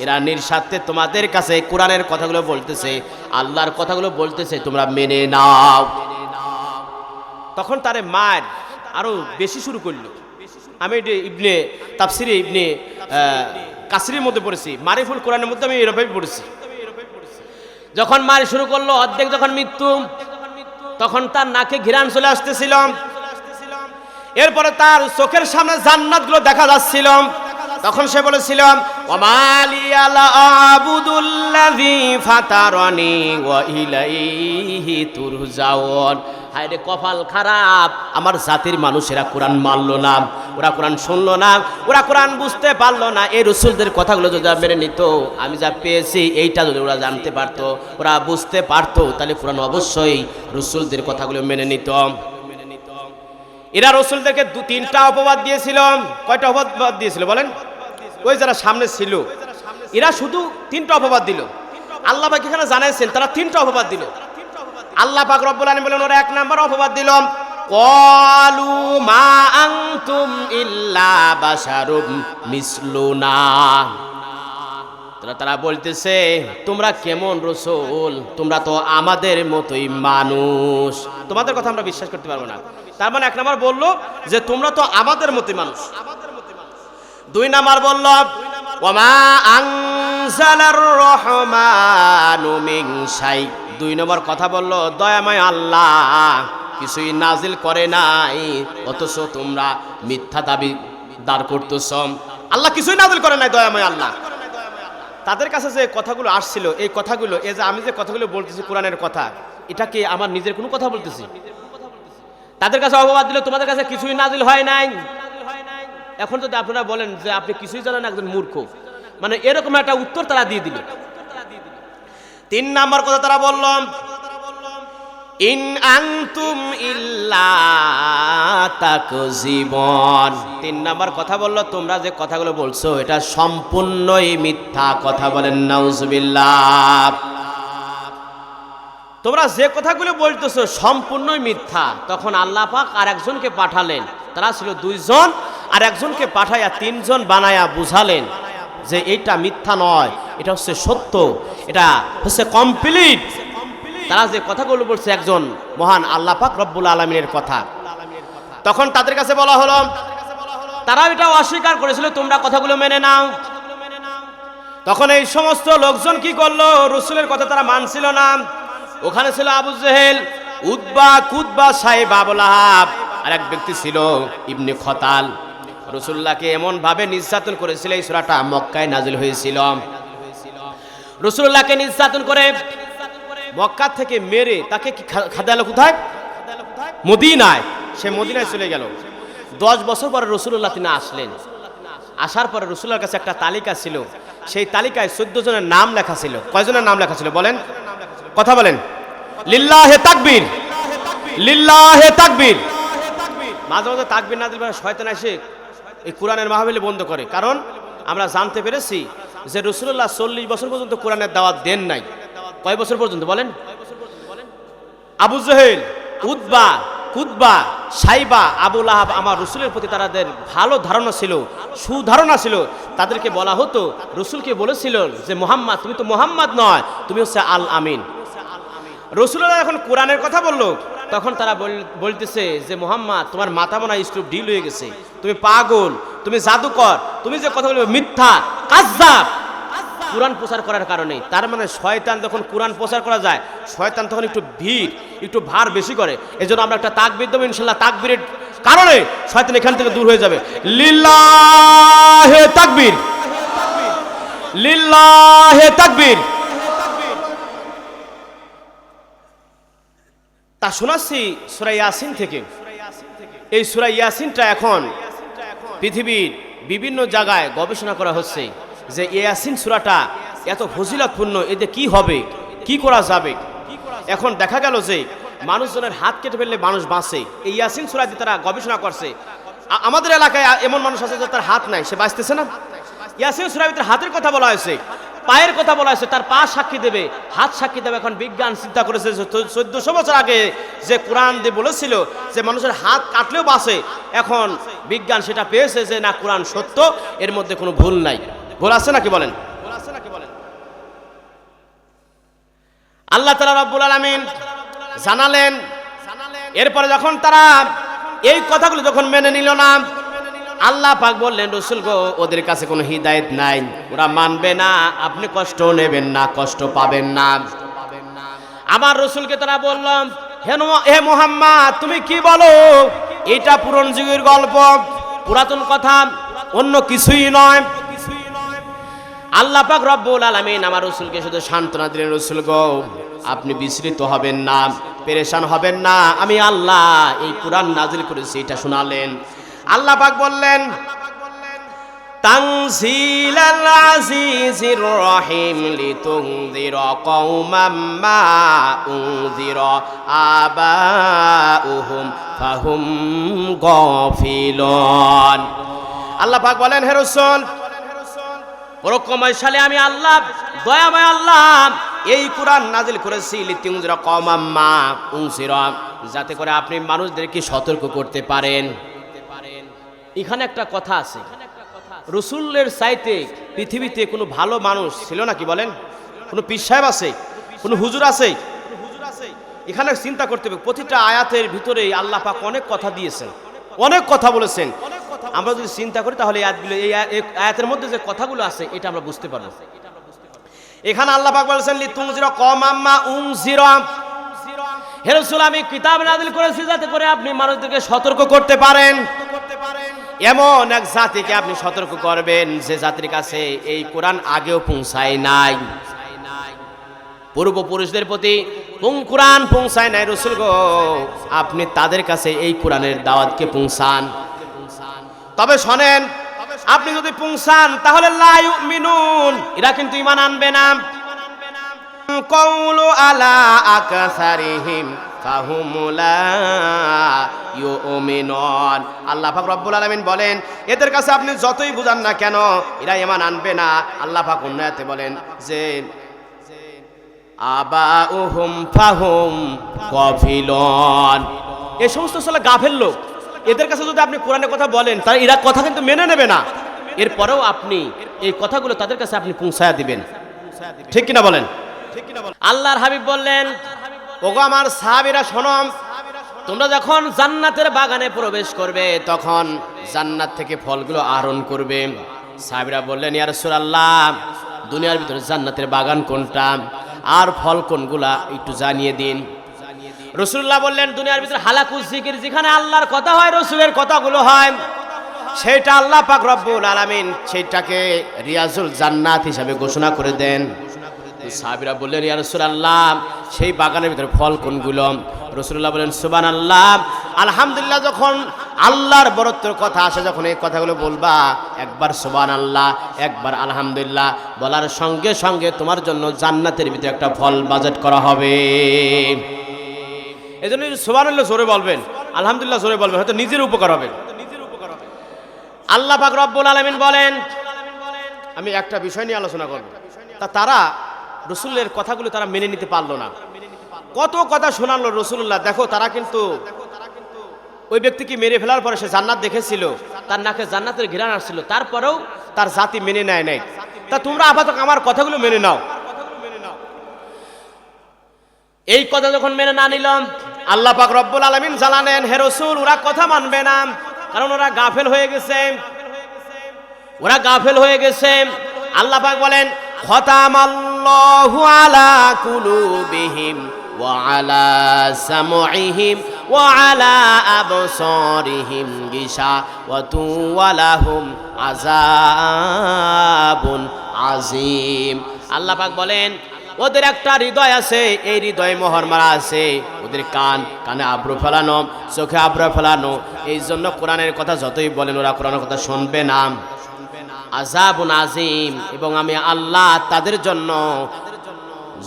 এরা নিঃস্বার্থে তোমাদের কাছে কোরআনের কথাগুলো বলতেছে, আল্লাহর কথাগুলো বলতেছে, তোমরা মেনে নাও। তখন তারে মার আরো বেশি শুরু করলো। আমি ইবনে তাফসিরে ইবনে কাসিরের মধ্যে পড়েছি, মারিফুল কোরআনের মধ্যে আমি এরকমই পড়েছি। যখন মার শুরু করলো, অর্ধেক যখন মৃত্যু, তখন তার নাকে ঘিরান চলে আসতেছিল। এরপরে তার চোখের সামনে জান্নাতগুলো দেখা যাচ্ছিল। তখন সে বলেছিল ওয়ামালি আলা আবুদুল্লাযী ফাতারানি ওয়া ইলাইহি তুরজাউন। হায় রে কপাল খারাপ, আমার জাতির মানুষেরা কোরআন মানলো না, ওরা কোরআন শুনলো না, ওরা কোরআন বুঝতে পারলো না। এই রসুলদের কথাগুলো যদি মেনে নিত, আমি যা পেয়েছি এইটা যদি ওরা জানতে পারতো, ওরা বুঝতে পারতো, তাহলে কোরআন অবশ্যই রসুলদের কথাগুলো মেনে নিত। এরা রসুলদেরকে তিনটা অপবাদ দিয়েছিল। কয়টা অপবাদ দিয়েছিল বলেন? ওই যারা সামনে ছিল এরা শুধু তিনটা অপবাদ দিল। আল্লাহ পাক এখানে জানাইছেন তারা তিনটা অপবাদ দিল। আল্লাহ পাক রব্বুল আলামিন বলেন ওরা এক নাম্বার অপবাদ দিল, ক্বালু মা আনতুম ইল্লা বাশারুম মিসলুনা। তারা বলতেছে তোমরা কেমন রসুল, তোমরা তো আমাদের মতোই মানুষ, তোমাদের কথা আমরা বিশ্বাস করতে পারবো না। তার মানে এক নাম্বার বললো যে তোমরা তো আমাদের মতোই মানুষ। দুই নাম্বার বলল ওয়ামা আনজালার রহমানু মিন শাই। দুই নম্বর কথা বলল দয়াময় আল্লাহ কিছুই নাজিল করে নাই, অথচ তোমরা মিথ্যা দাবি দাঁড় করতেছ। আল্লাহ কিছুই নাজিল করে নাই, দয়াময় আল্লাহ। তাদের কাছে যে কথাগুলো আসছিল, এই কথাগুলো, এই যে আমি যে কথাগুলো বলতেছি কোরআনের কথা, এটা কি আমার নিজের কোনো কথা বলতেছি? তাদের কাছে অপবাদ দিল তোমাদের কাছে কিছুই নাজিল হয় নাই। এখন যদি আপনারা বলেন যে আপনি কিছুই জানেন, একজন মূর্খ, মানে এরকম একটা উত্তর তারা দিয়ে দিল। তিন নাম্বার কথা তারা বলল ইন আনতুম ইল্লা তাকযিবুন। তিন নাম্বার কথা বলল তোমরা যে কথাগুলো বলছো এটা সম্পূর্ণই মিথ্যা কথা। বলেন নাউজুবিল্লাহ। তোমরা যে কথাগুলো বলতেছো সম্পূর্ণই মিথ্যা। তখন আল্লাহ পাক আর একজনকে পাঠালেন, তারা ছিল দুইজন, আর একজনকে পাঠাইয়া তিনজন বানায়া বুঝালেন যে এইটা মিথ্যা নয়, এটা হচ্ছে সত্য, এটা হচ্ছে কমপ্লিট। তারা যে কথাগুলো বলছে একজন মহান আল্লাহ পাক রব্বুল আলামিনের কথা। তখন তাদের কাছে বলা হলো, তারা এটা অস্বীকার করেছিল তোমরা কথাগুলো মেনে নাও। তখন এই সমস্ত লোকজন কি করলো, রসুলের কথা তারা মানছিল না। ওখানে ছিল আবু জেহেল, উতবা, কুতবা, সাইব, আবু লাহাব, আর এক ব্যক্তি ছিল ইবনে খতাল। রসুল্লাহকে এমন ভাবে নির্যাতন করেছিল, এই সূরাটা মক্কায় নাজিল হয়েছিল। রসুল্লাহকে নির্যাতন করে মক্কা থেকে মেরে তাকে খাদালো কোথায়? মদিনায়। সে মদিনায় চলে গেল। 10 বছর পরে রসুল্লাহ তিনি আসলেন। আসার পরে রসুল্লাহর কাছে একটা তালিকা ছিল, সেই তালিকায় 14 জনের নাম লেখা ছিল। কয়জনের নাম লেখা ছিল বলেন? কথা বলেন। লিল্লাহে তাকবীর, লিল্লাহে তাকবীর। মাঝে মাঝে তাকবীর না দিলে শয়তান এসে এই কোরআনের মাহফিল বন্ধ করে। কারণ আমরা জানতে পেরেছি যে রাসূলুল্লাহ 40 বছর পর্যন্ত কোরআনের দাওয়াত দেন নাই। কয় বছর পর্যন্ত বলেন? আবু জেহেল, উতবা, কুতবা, সাইবা, আবু লাহাব আমার রসুলের প্রতি তাদের ভালো ধারণা ছিল, সুধারণা ছিল। তাদেরকে বলা হতো, রসুলকে বলেছিল যে মুহাম্মদ, তুমি তো মুহাম্মদ নয়, তুমি হচ্ছে আল আমিন। রসুল্লাহ যখন কোরআনের কথা বললো, তখন তারা বলতেছে যে মুহাম্মদ তোমার মাথা মনে হয় স্ট্রোক ঢিল হয়ে গেছে, তুমি পাগল, তুমি জাদুকর, তুমি যে কথা বলবে মিথ্যা, কাযযাব। কোরআন প্রচার করার কারণে। তার মানে শয়তান যখন কোরআন প্রচার করা যায়, শয়তান তখন একটু ভিড়, একটু ভার বেশি করে। এজন্য আমরা একটা তাকবীর দেব, ইনশাআল্লাহ তাকবীরের কারণে শয়তান এখান থেকে দূর হয়ে যাবে। লিল্লাহে তাকবীর, লিল্লাহে তাকবীর। তা শোনাচ্ছি সূরা ইয়াসিন থেকে। এই সূরা ইয়াসিনটা এখন পৃথিবীর বিভিন্ন জায়গায় গবেষণা করা হচ্ছে যে ইয়াসিন সূরাটা এত ফজিলতপূর্ণ, এতে কি হবে, কি করা যাবে। এখন দেখা গেল যে মানুষজনের হাত কেটে ফেললে মানুষ বাঁচে। এই ইয়াসিন সূরা দিয়ে তারা গবেষণা করছে। আমাদের এলাকায় এমন মানুষ আছে যে তার হাত নাই, সে বাঁচতেছে না। ইয়াসিন সূরার ভিতরে হাতের কথা বলা হয়েছে। পায়ের কথা বলা হয়েছে, তার পা সাক্ষী দেবে, হাত সাক্ষী দেবে। এখন বিজ্ঞান চিন্তা করেছে 1400 বছর আগে যে কোরআন দিয়ে বলেছিল যে মানুষের হাত কাটলেও বাঁচে, এখন বিজ্ঞান সেটা পেয়েছে যে না, কোরআন সত্য, এর মধ্যে কোনো ভুল নাই। ভুল আছে নাকি বলেন? আল্লাহ তাআলা রব্বুল আলামিন জানালেন। এরপরে যখন তারা এই কথাগুলো যখন মেনে নিল না, আল্লাহ পাক বললেন, রাসূল গো, ওদের কাছে কোনো হিদায়াত নাই, ওরা মানবে না, আপনি কষ্ট নেবেন না, কষ্ট পাবেন না। আমার রাসূলকে তারা বলল, হে মুহাম্মদ, তুমি কি বলো? এটা পুরান যুগের গল্প, পুরাতন কথা, অন্য কিছুই নয়। আল্লাহ পাক রব্বুল আলামিন আমার রাসূলকে শুধু সান্ত্বনা দিলেন, রাসূল গো, আপনি বিচলিত হবেন না, পেরেশান হবেন না, আমি আল্লাহ এই কোরআন নাজিল করেছি, এটা শোনালেন। আল্লাহ পাক বললেন, তানজিলাল আজিজির রহিম লিতুনযিরা কওমান মা উনযিরা আবাউহুম ফাহুম গাফিলুন। আল্লাহ পাক বলেন, হে রাসূল, পরকময়শালী আমি আল্লাহ, দয়াময় আল্লাহ এই কোরআন নাজিল করেছি লিতুনযিরা কওমান মা উনযিরা, যাতে করে আপনি মানুষদেরকে সতর্ক করতে পারেন। এখানে একটা কথা আছে, রাসূলের চাইতে পৃথিবীতে কোনো ভালো মানুষ ছিল নাকি বলেন? কোনো পীর সাহেব আছে? কোনো হুজুর আছে? এখানে চিন্তা করতে হবে, প্রতিটা আয়াতের ভিতরে আল্লাহ পাক অনেক কথা দিয়েছেন, অনেক কথা বলেছেন। আমরা যদি চিন্তা করি তাহলে এই আয়াতের মধ্যে যে কথাগুলো আছে এটা আমরা বুঝতে পারবো। এখানে আল্লাহ পাক বলেছেন লিতুনযিরা কওমান মা উনযিরা, হে রাসূল, আমি কিতাব নাযিল করেছি যাতে করে আপনি মানুষদেরকে সতর্ক করতে পারেন। এমন এক জাতিকে আপনি সতর্ক করবেন যে জাতির কাছে এই কোরআন আগেও পৌঁছায় নাই, পূর্বপুরুষদের প্রতি কোরআন পৌঁছায় নাই। রাসূল গো, আপনি তাদের কাছে এই কোরআনের দাওয়াতকে পৌঁছান। তবে শোনেন, আপনি যদি পৌঁছান তাহলে লা ইউমিনুন, এরা কিন্তু ঈমান আনবে না। কাউলু আলা আকসারিহিম ফাহুম লা ইউমিনুন। আল্লাহ পাক রব্বুল আলামিন বলেন, এদের কাছে আপনি যতই বুঝান না কেন, এরা ঈমান আনবে না। আল্লাহ পাক অন্য আয়াতে বলেন যে আবাউহুম ফাহুম গাফিলুন, এই সমস্ত আসলে গাফেল লোক, এদের কাছে যদি আপনি কোরআনের কথা বলেন তাহলে এরা কথা কিন্তু মেনে নেবে না। এরপরেও আপনি এই কথাগুলো তাদের কাছে আপনি পৌঁছায়া দিবেন, ঠিক কিনা বলেন? আল্লাহর হাবিব বললেন, ওগো আমার সাহাবীরা শোনো, তোমরা যখন জান্নাতের বাগানে প্রবেশ করবে তখন জান্নাত থেকে ফলগুলো আহরণ করবে। সাহাবীরা বললেন, ইয়া রাসূলুল্লাহ, দুনিয়ার ভিতরে জান্নাতের বাগান কোনটা আর ফল কোনগুলা একটু জানিয়ে দিন। রাসূলুল্লাহ বললেন, দুনিয়ার ভিতরে হালাকুজ জিকির, যেখানে আল্লাহর কথা হয়, রাসূলের কথাগুলো হয়, সেটা আল্লাহ পাক রব্বুল আলামিন সেটাকে রিয়াজুল জান্নাত হিসাবে ঘোষণা করে দেন। সাহাবীরা বললেন, ইয়া রাসূলুল্লাহ, সেই বাগানের ভিতরে ফল কোনগুলো? রাসূলুল্লাহ বলেন, সুবহানাল্লাহ, আলহামদুলিল্লাহ। যখন আল্লাহর বরত্বের কথা আসে, যখন এই কথাগুলো বলবা, একবার সুবহানাল্লাহ, একবার আলহামদুলিল্লাহ বলার সঙ্গে সঙ্গে তোমার জন্য জান্নাতের ভিতরে একটা ফল বাজেট করা হবে। এজন্য সুবহানাল্লাহ জোরে বলবেন, আলহামদুলিল্লাহ জোরে বলবেন, হয়তো নিজের উপকার হবে। আল্লাহ পাক রব্বুল আলামিন বলেন, আমি একটা বিষয় নিয়ে আলোচনা করব। তারা রাসূলের কথাগুলো তারা মেনে নিতে পারলো না। কত কথা শোনালো রাসূলুল্লাহ, দেখো তারা কিন্তু ওই ব্যক্তিকে মেরে ফেলার পরে সে জান্নাত দেখেছিল, তার নাকে জান্নাতের ঘ্রাণ আসছিল, তারপরেও তার জাতি মেনে নেয় নাই। তা তোমরা আপাতত আমার কথাগুলো মেনে নাও। এই কথা যখন মেনে না নিলাম, আল্লাহ পাক রব্বুল আলামিন জানালেন, হে রাসূল, ওরা কথা মানবে না, কারণ ওরা গাফেল হয়ে গেছে, ওরা গাফেল হয়ে গেছে। আল্লাহ পাক বলেন, খতামাল্লাহু আলা কুলুবিহিম ওয়া আলা সামউহিম ওয়া আলা আবসারিহিম গিশাওয়াতু ওয়া লাহুম আযাবুন আযীম। আল্লাহ পাক বলেন, ওদের একটা হৃদয় আছে, এই হৃদয়ে মোহর মারা আছে, ওদের কানে আব্রু ফেলানো, চোখে আব্রু ফেলানো। এই জন্য কোরআনের কথা যতই বলেন ওরা কোরআনের কথা শুনবে না। আযাবুন আযীম, এবং আমি আল্লাহ তাদের জন্য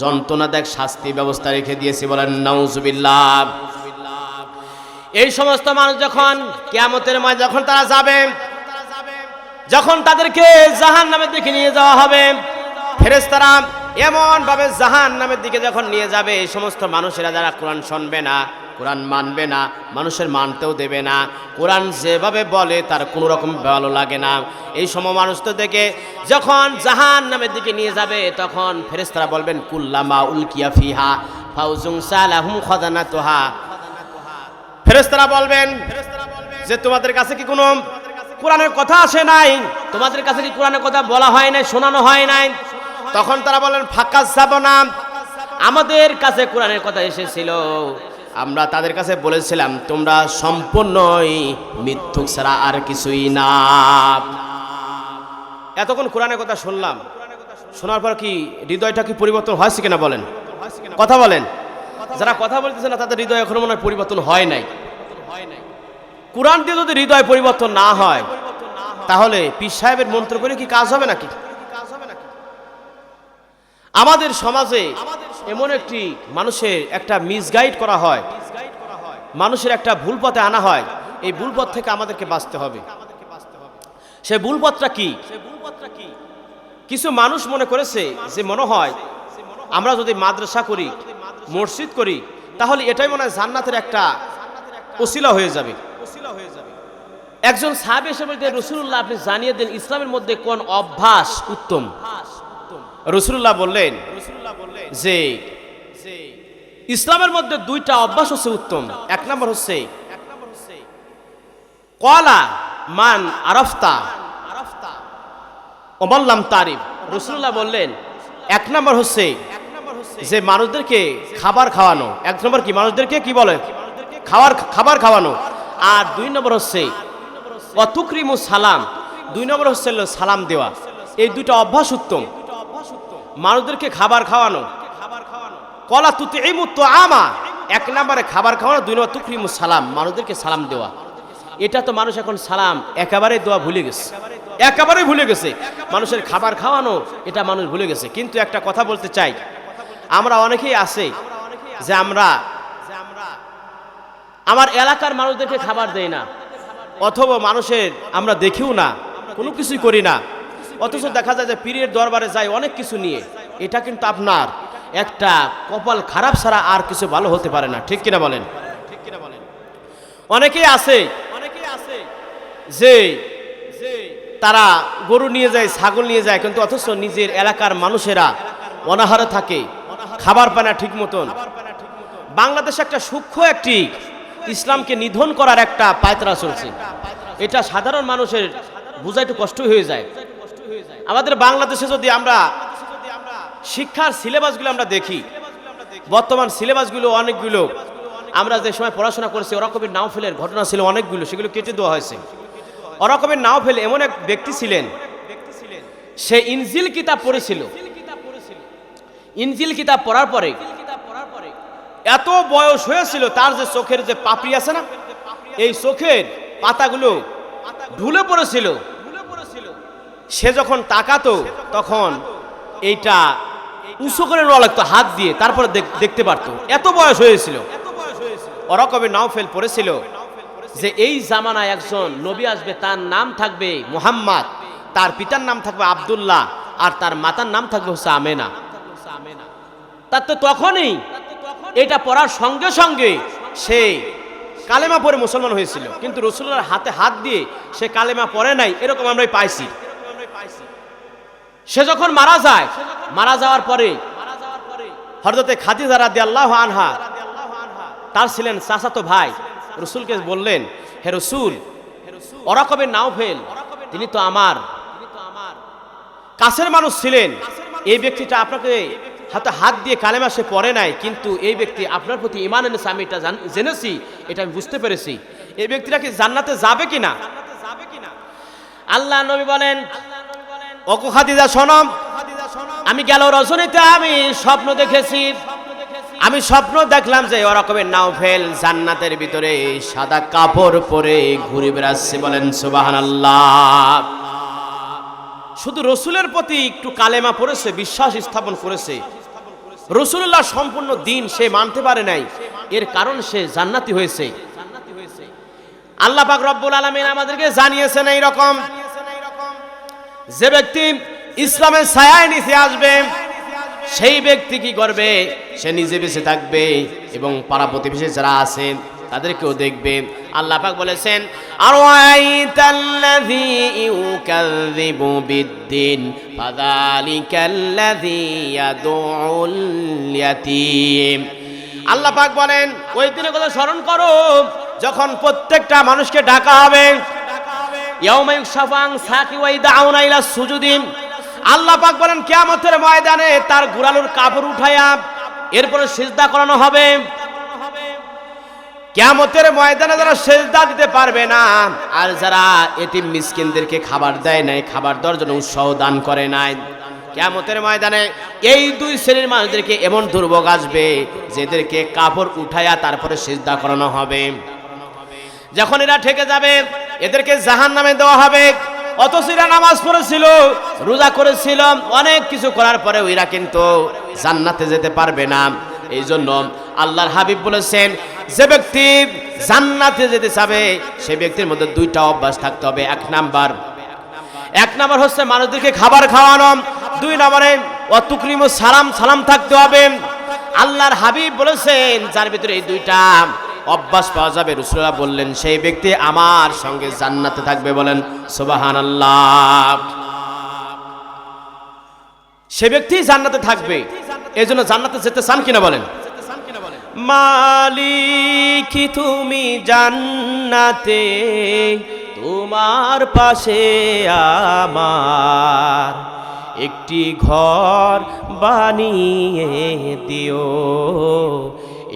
যন্ত্রণাদায়ক শাস্তি ব্যবস্থা রেখে দিয়েছি। বলেন নাউজুবিল্লাহ। এই সমস্ত মানুষ যখন কিয়ামতের মাঠে যখন তারা যাবে, যখন তাদেরকে জাহান্নামের দিকে নিয়ে যাওয়া হবে, ফেরেশতারা এমন ভাবে জাহান্নামের দিকে যখন নিয়ে যাবে, এই সমস্ত মানুষেরা যারা কোরআন শুনবে না, কোরআন মানবে না, মানুষের মানতেও দেবে না, কোরআন যেভাবে বলে তার কোনো রকম ভালো লাগে না, এই সময় মানুষ তো দেখে যখন জাহান্নামের দিকে নিয়ে যাবে, তখন ফেরেশতারা বলবেন কুল্লামা উলকিয়া ফিহা ফাউজুন সালাহুম খাজানাতুহা। ফেরেশতারা বলবেন যে তোমাদের কাছে কি কোনো কোরআনের কথা আসে নাই? তোমাদের কাছে কি কোরআনের কথা বলা হয় নাই, শোনানো হয় নাই? তখন তারা বলেন ফাঁকা যাব না, আমাদের কাছে কোরআনের কথা এসেছিল, আমরা তাদের কাছে বলেছিলাম তোমরা সম্পূর্ণই মিথ্যুক ছাড়া আর কিছুই না। এতক্ষণ কোরআনের কথা শুনলাম, শোনার পর কি হৃদয়টা কি পরিবর্তন হয়েছে কিনা বলেন? কথা বলেন। যারা কথা বলতেছে না তাদের হৃদয় এখনো মনে হয় পরিবর্তন হয় নাই। কোরআন দিয়ে যদি হৃদয় পরিবর্তন না হয়, তাহলে পীর সাহেবের মন্ত্র করে কি কাজ হবে নাকি? আমাদের সমাজে এমন একটি মানুষের একটা মিসগাইড করা হয়, মানুষের একটা ভুল পথে আনা হয়। এই ভুল পথ থেকে আমাদেরকে বাঁচতে হবে। সে ভুল পথটা কি? কিছু মানুষ মনে করেছে যে মনে হয় আমরা যদি মাদ্রাসা করি, মসজিদ করি, তাহলে এটাই মনে হয় জান্নাতের একটা ওসিলা হয়ে যাবে। একজন সাহাবী এসে বলতে, রাসূলুল্লাহ আপনি জানিয়ে দেন ইসলামের মধ্যে কোন অভ্যাস উত্তম? রাসূলুল্লাহ বললেন যে ইসলামের মধ্যে দুইটা অভ্যাস হচ্ছে উত্তম। এক নম্বর হচ্ছে ক্বালা মান আরাফতা ওমাল্লাম তারিফ। রাসূলুল্লাহ বললেন এক নম্বর হচ্ছে যে মানুষদেরকে খাবার খাওয়ানো। এক নম্বর কি? মানুষদেরকে কি বলে? খাবার খাওয়ানো। আর দুই নম্বর হচ্ছে অতুকরিমু সালাম। দুই নম্বর হচ্ছে সালাম দেওয়া। এই দুইটা অভ্যাস উত্তম। মানুষদেরকে খাবার খাওয়ানো, কলা তুতিমু তুআমা, এক নম্বরে খাবার খাওয়ানো, দুই নম্বর তুকরিমু সালাম, মানুষদেরকে সালাম দেওয়া। এটা তো মানুষ এখন সালাম একেবারে দেওয়া ভুলে গেছে, একেবারে ভুলে গেছে। মানুষের খাবার খাওয়ানো এটা মানুষ ভুলে গেছে। কিন্তু একটা কথা বলতে চাই, আমরা অনেকেই আছে যে আমরা আমার এলাকার মানুষদেরকে খাবার দেই না, অথবা মানুষের আমরা দেখিও না, কোনো কিছুই করি না, অথচ দেখা যায় যে পীরের দরবারে যায় অনেক কিছু নিয়ে। এটা কিন্তু আপনার একটা কপাল খারাপ ছাড়া আর কিছু ভালো হতে পারে না। ঠিক কিনা বলেন? অনেকেই আছে যে তারা গরু নিয়ে যায়, ছাগল নিয়ে যায়, কিন্তু অথচ নিজের এলাকার মানুষেরা অনাহারে থাকে, খাবার পায় না ঠিক মতন। বাংলাদেশে একটা সূক্ষ্ম একটি ইসলামকে নিধন করার একটা পায়তারা চলছে। এটা সাধারণ মানুষের বোঝা একটু কষ্ট হয়ে যায়। আমাদের বাংলাদেশে যদি আমরা শিক্ষার সিলেবাসগুলো আমরা দেখি, বর্তমান সিলেবাসগুলো অনেকগুলো, আমরা যে সময় পড়াশোনা করেছি ওরকমের নাওফেলের ঘটনা ছিল অনেকগুলো, সেগুলো কেটে দেওয়া হয়েছে। ওরকমের নাওফেল এমন এক ব্যক্তি ছিলেন, সে ইনজিল কিতাব পড়েছিল। ইনজিল কিতাব পড়ার পরে এত বয়স হয়েছিল, তার যে চোখের যে পাপড়ি আছে না, এই চোখের পাতাগুলো ঢুলে পড়েছিল। সে যখন তাকাতো তখন এইটা উঁচু করে নেওয়া লাগতো হাত দিয়ে, তারপরে দেখতে পারতো। এত বয়স হয়েছিল। ওরকমের নাওফেল পড়েছিল যে এই জামানায় একজন নবী আসবে, তার নাম থাকবে মুহাম্মদ, তার পিতার নাম থাকবে আব্দুল্লাহ, আর তার মাতার নাম থাকবে হচ্ছে আমেনা। তার তো তখনই এটা পড়ার সঙ্গে সঙ্গে সে কালেমা পড়ে মুসলমান হয়েছিল, কিন্তু রাসূলুল্লাহর হাতে হাত দিয়ে সে কালেমা পড়ে নাই, এরকম আমরাই পাইছি। সে যখন মারা যায়, মারা যাওয়ার পরে হযরতে খাদিজা রাদিয়াল্লাহু আনহা, তার ছিলেন চাচাতো ভাই, রাসূলকে বললেন, হে রাসূল, ওরকমের নাওফেল তিনি তো আমার কাছের মানুষ ছিলেন, এই ব্যক্তিটা আপনাকে হাতে হাত দিয়ে কালেমা সে পড়ে নাই, কিন্তু এই ব্যক্তি আপনার প্রতি ঈমান এনেছে, আমি এটা জেনেছি, এটা আমি বুঝতে পেরেছি। এই ব্যক্তিটা কি জান্নাতে যাবে কিনা? আল্লাহ নবী বলেন, ওগো খাদিজা শোনো, আমি গেল রজনীতে আমি স্বপ্ন দেখেছি। আমি স্বপ্ন দেখলাম যে ওরকমের নাওফেল জান্নাতের ভিতরে সাদা কাপড় পরে ঘুরে বেড়াচ্ছে। বলেন সুবহানাল্লাহ। শুধু রসুলের প্রতি একটু কালেমা পড়েছে, বিশ্বাস স্থাপন করেছে, রাসূলুল্লাহ সম্পূর্ণ দিন সে মানতে পারে নাই, এর কারণ সে জান্নাতি হয়েছে। আল্লাহ পাক রব্বুল আলামিন আমাদেরকে জানিয়েছেন এই রকম, যে ব্যক্তি ইসলামের ছায়ায় নিচে আসবে, সেই ব্যক্তি কি করবে? সে নিজে বেঁচে থাকবে এবং পাড়া প্রতিবেশী যারা আছে তাদেরকেও দেখবে। আল্লাহ পাক বলেছেন, আরাইতাল্লাযী ইউকাযযিবু বিদ্দিন ফাযালিকাল্লাযী ইয়াদউল ইয়াতীম। আল্লাহ পাক বলেন, ওই দিনের কথা স্মরণ করো যখন প্রত্যেকটা মানুষকে ডাকা হবে। ইয়াউমা ইউকশাফু আন সাকি ওয়া ইদআউনা ইলা সুজুদি। আল্লাহ পাক বলেন, কিয়ামতের ময়দানে তার গোড়ালির কাপড় উঠায়া এরপরে সিজদা করানো হবে। কিয়ামতের ময়দানে যারা সিজদা দিতে পারবে না, আর যারা এতিম মিসকিনদেরকে খাবার দেয় নাই, খাবার দেওয়ার জন্য উৎসাহ দান করে নাই, কিয়ামতের ময়দানে এই দুই শ্রেণীর মানুষদেরকে এমন দুর্ভোগ আসবে যেদেরকে কাপড় উঠায়া তারপরে সিজদা করানো হবে। যখন এরা ঠেকে যাবে, এদেরকে জাহান্নামে দেওয়া হবে। অথচ এরা নামাজ পড়েছিল, রোজা করেছিল, অনেক কিছু করার পরেও এরা কিন্তু জান্নাতে যেতে পারবে না। এই জন্য আল্লাহর হাবিব বলেছেন, যে ব্যক্তি জান্নাতে যেতে চাবে সে ব্যক্তির মধ্যে দুইটা অভ্যাস থাকতে হবে। এক নাম্বার হচ্ছে মানুষদেরকে খাবার খাওয়ানো। দুই নম্বরে অতুকরিম সালাম থাকতে হবে। আল্লাহর হাবিব বলেছেন, যার ভিতরে এই দুইটা অভ্যাস পাওয়া যাবে, রাসূলুল্লাহ বললেন, সেই ব্যক্তি আমার সঙ্গে জান্নাতে থাকবে। বলেন সুবহানাল্লাহ। সে ব্যক্তি জান্নাতে থাকবে। এই জন্য জান্নাতে যেতে চান কিনা বলেন? মালিক তুমি জান্নাতে, তোমার পাশে আমার একটি ঘর বানিয়ে দিও,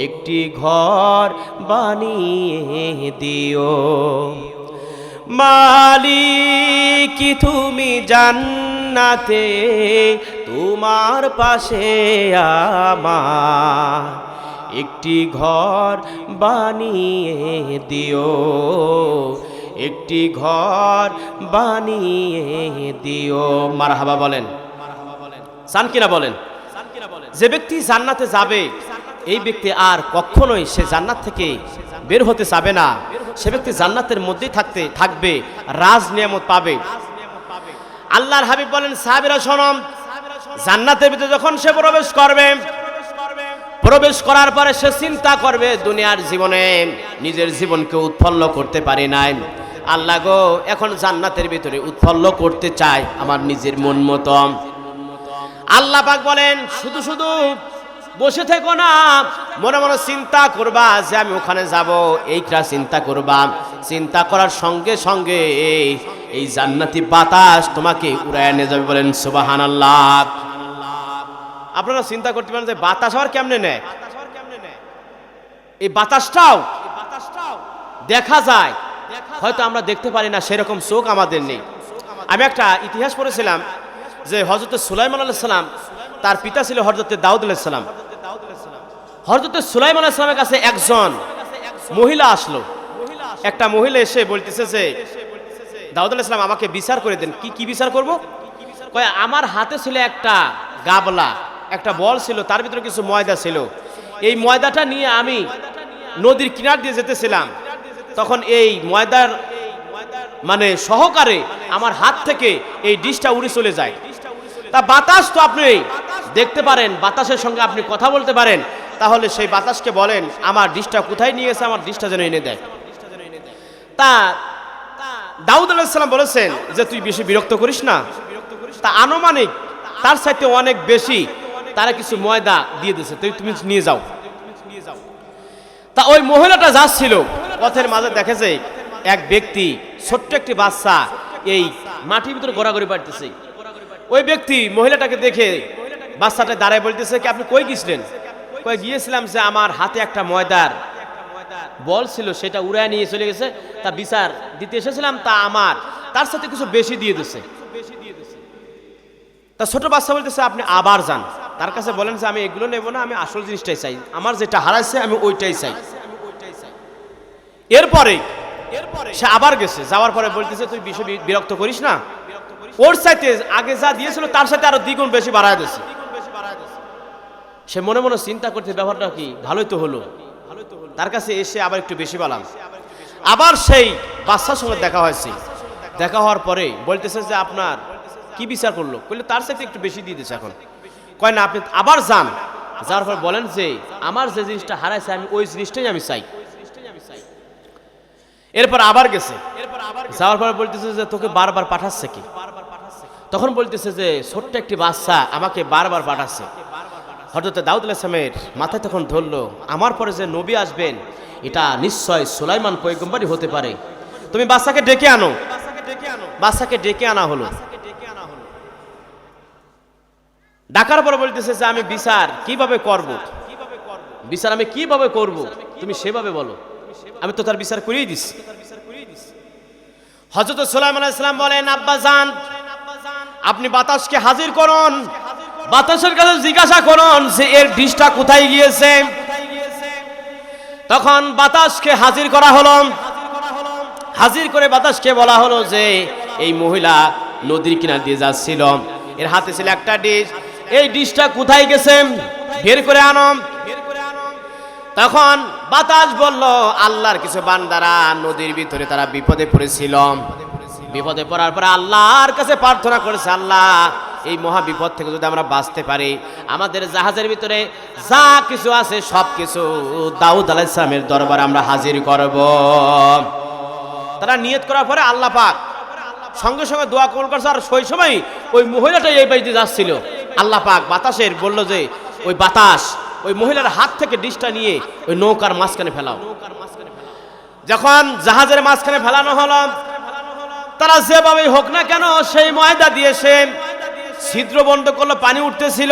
একটি ঘর বানিয়ে দিও। মালিক তুমি জান্নাতে, তোমার পাশে আমার একটি ঘর বানিয়ে দিও, একটি ঘর বানিয়ে দিও। মারহাবা বলেন, চান কিনা বলেন? যে ব্যক্তি জান্নাতে যাবে, এই ব্যক্তি আর কখনোই সে জান্নাত থেকে বের হতে চাবে না। সে ব্যক্তি জান্নাতের মধ্যেই থাকবে, রাজ নিয়ামত পাবে। আল্লাহর হাবিব বলেন, সাহাবীরা শোনো, জান্নাতের ভিতরে যখন সে প্রবেশ করবে, প্রবেশ করার পরে সে চিন্তা করবে, দুনিয়ার জীবনে নিজের জীবনকে উৎফুল্ল করতে পারি নাই, আল্লাহ গো এখন জান্নাতের ভিতরে উৎফুল্ল করতে চাই আমার নিজের মন মতো। আল্লাহ পাক বলেন, শুধু শুধু বসে থেকো না, মনে মনে চিন্তা করবা যে আমি ওখানে যাব, এইটা চিন্তা করবা। চিন্তা করার সঙ্গে সঙ্গে এই জান্নাতি বাতাস তোমাকে উড়ায় নিয়ে যাবে। বলেন সুবহানাল্লাহ। আপনারা চিন্তা করতে পারেন যে বাতাস আবার কেমনে নেয়? এই বাতাসটাও দেখা যায়, হয়তো আমরা দেখতে পারি না, সেরকম চোখ আমাদের নেই। আমি একটা ইতিহাস পড়েছিলাম যে হযরত সুলাইমান আলাইহিস সালাম, তার পিতা ছিল হযরত দাউদ আলাইহিস সালাম। হযরত সুলাইমান আলাইহিস সালামের কাছে একজন মহিলা আসলো। একটা মহিলা এসে বলতেছে যে দাউদ আলাইহিস সালাম আমাকে বিচার করে দেন। কি বিচার করব? কয় আমার হাতে ছিল একটা গাবলা, একটা বল ছিল, তার ভিতরে কিছু ময়দা ছিল। এই ময়দাটা নিয়ে আমি নদীর কিনার দিয়ে যেতেছিলাম, তখন এই ময়দার মানে সহকারে আমার হাত থেকে এই ডিশটা উড়ে চলে যায়। তা বাতাস তো আপনি দেখতে পারেন, বাতাসের সঙ্গে আপনি কথা বলতে পারেন, তাহলে সেই বাতাসকে বলেন আমার ডিশটা কোথায় নিয়ে গেছে, আমার ডিশটা যেন এনে দেয়। তা দাউদ আলাইহিস সালাম বলেছেন যে তুই বেশি বিরক্ত করিস না। তা আনুমানিক তার চাইতে অনেক বেশি তারা কিছু ময়দা দিয়ে দিয়েছে, তুমি নিয়ে যাও। তা ওই মহিলাটা যাচ্ছিল, পথের মাঝে দেখেছে এক ব্যক্তি, ছোট্ট একটি বাচ্চা এই মাটির ভিতরে ঘোরাঘুরি পাড়তেছে। ওই ব্যক্তি মহিলাটাকে দেখে বাচ্চাটা দাঁড়ায় বলতেছে, কি আপনি কই গিয়েছিলেন? কই গিয়েছিলাম যে আমার হাতে একটা ময়দার বল ছিল, সেটা উড়ায় নিয়ে চলে গেছে, তা বিচার দিতে এসেছিলাম, তা আমার তার সাথে কিছু বেশি দিয়ে দিছে। তা ছোট বাচ্চা বলতেছে আপনি আবার যান, তার কাছে বলেন যে আমি এগুলো নেব না, আমি আসল জিনিসটাই চাই, আমার যেটা হারাইছে আমি ওইটাই চাই। এরপরে সে আবার গেছে, যাওয়ার পরে বলতেছে তুই বেশি বিরক্ত করিস না, ওর চাইতে আগে যা দিয়েছিল তার সাথে আরো দ্বিগুণ বেশি বাড়ায় দিয়েছে। সে মনে মনে চিন্তা করতে, ব্যাপারটা কি ভালোই তো হলো। তার কাছে এসে আবার একটু বেশি বললাম, আবার সেই বাচ্চার সঙ্গে দেখা হয়েছে। দেখা হওয়ার পরে বলতেছে যে আপনার কি বিচার করলো? বললো তার সাথে একটু বেশি দিয়ে দিচ্ছে এখন। কয় না, আপনি আবার যান, যার পর বলেন যে আমার যে জিনিসটা হারাইছে আমি ওই জিনিসটাই আমি চাই। এরপর আবার গেছে, যাওয়ার পর বলতেছে যে তোকে বারবার পাঠাচ্ছে কি? তখন বলতেছে যে ছোট্ট একটি বাচ্চা আমাকে বারবার পাঠাচ্ছে। হযরত দাউদ আলাইহিস সালামের মাথায় তখন ধরলো আমার পরে যে নবী আসবেন এটা নিশ্চয় সুলাইমান পয়গম্বরই হতে পারে, তুমি বাচ্চাকে ডেকে আনো। বাচ্চাকে ডেকে আনা হলো। ডাকার পর বলতেছে যে আমি বিচার কিভাবে করব, বিচার আমি কিভাবে করব তুমি সেভাবে বলো, আমি তো তার বিচার করেই দিছি। হযরত সুলাইমান আলাইহিস সালাম বলেন আব্বাজান আপনি বাতাসকে হাজির করুন, বাতাসের কাছে জিজ্ঞাসা করুন যে এর ডিশটা কোথায় গিয়েছে। তখন বাতাসকে হাজির করা হলো। হাজির করে বাতাসকে বলা হলো যে এই মহিলা নদীর কিনার দিয়ে যাচ্ছিল, এর হাতে ছিল একটা ডিশ, এই ডিশটা কোথায় গেছে বের করে আনো। তখন বাতাস বলল আল্লাহর কিছু বান্দারা নদীর ভিতরে তারা বিপদে পড়েছিল, বিপদে পড়ার পরে আল্লাহর কাছে প্রার্থনা করেছে আল্লাহ এই মহা বিপদ থেকে যদি আমরা বাঁচতে পারি আমাদের জাহাজের ভিতরে যা কিছু আছে সব কিছু দাউদ আলাইহিস সালামের দরবারে আমরা হাজির করব। তারা নিয়ত করার পরে আল্লাহ পাক সঙ্গে সঙ্গে দোয়া কবুল করছে। আর সেই সময় ওই মহিলাটাই এই বাড়িতে যাচ্ছিল, আল্লাহ পাক বাতাসের বলল যে ওই বাতাস ওই মহিলার হাত থেকে ডিশটা নিয়ে ওই নৌকার মাঝখানে ফেলাও। যখন জাহাজের মাঝখানে ফেলানো হলো তারা যেভাবেই হোক না কেন সেই ময়দা দিয়ে সে ছিদ্র বন্ধ করলো, পানি উঠতেছিল,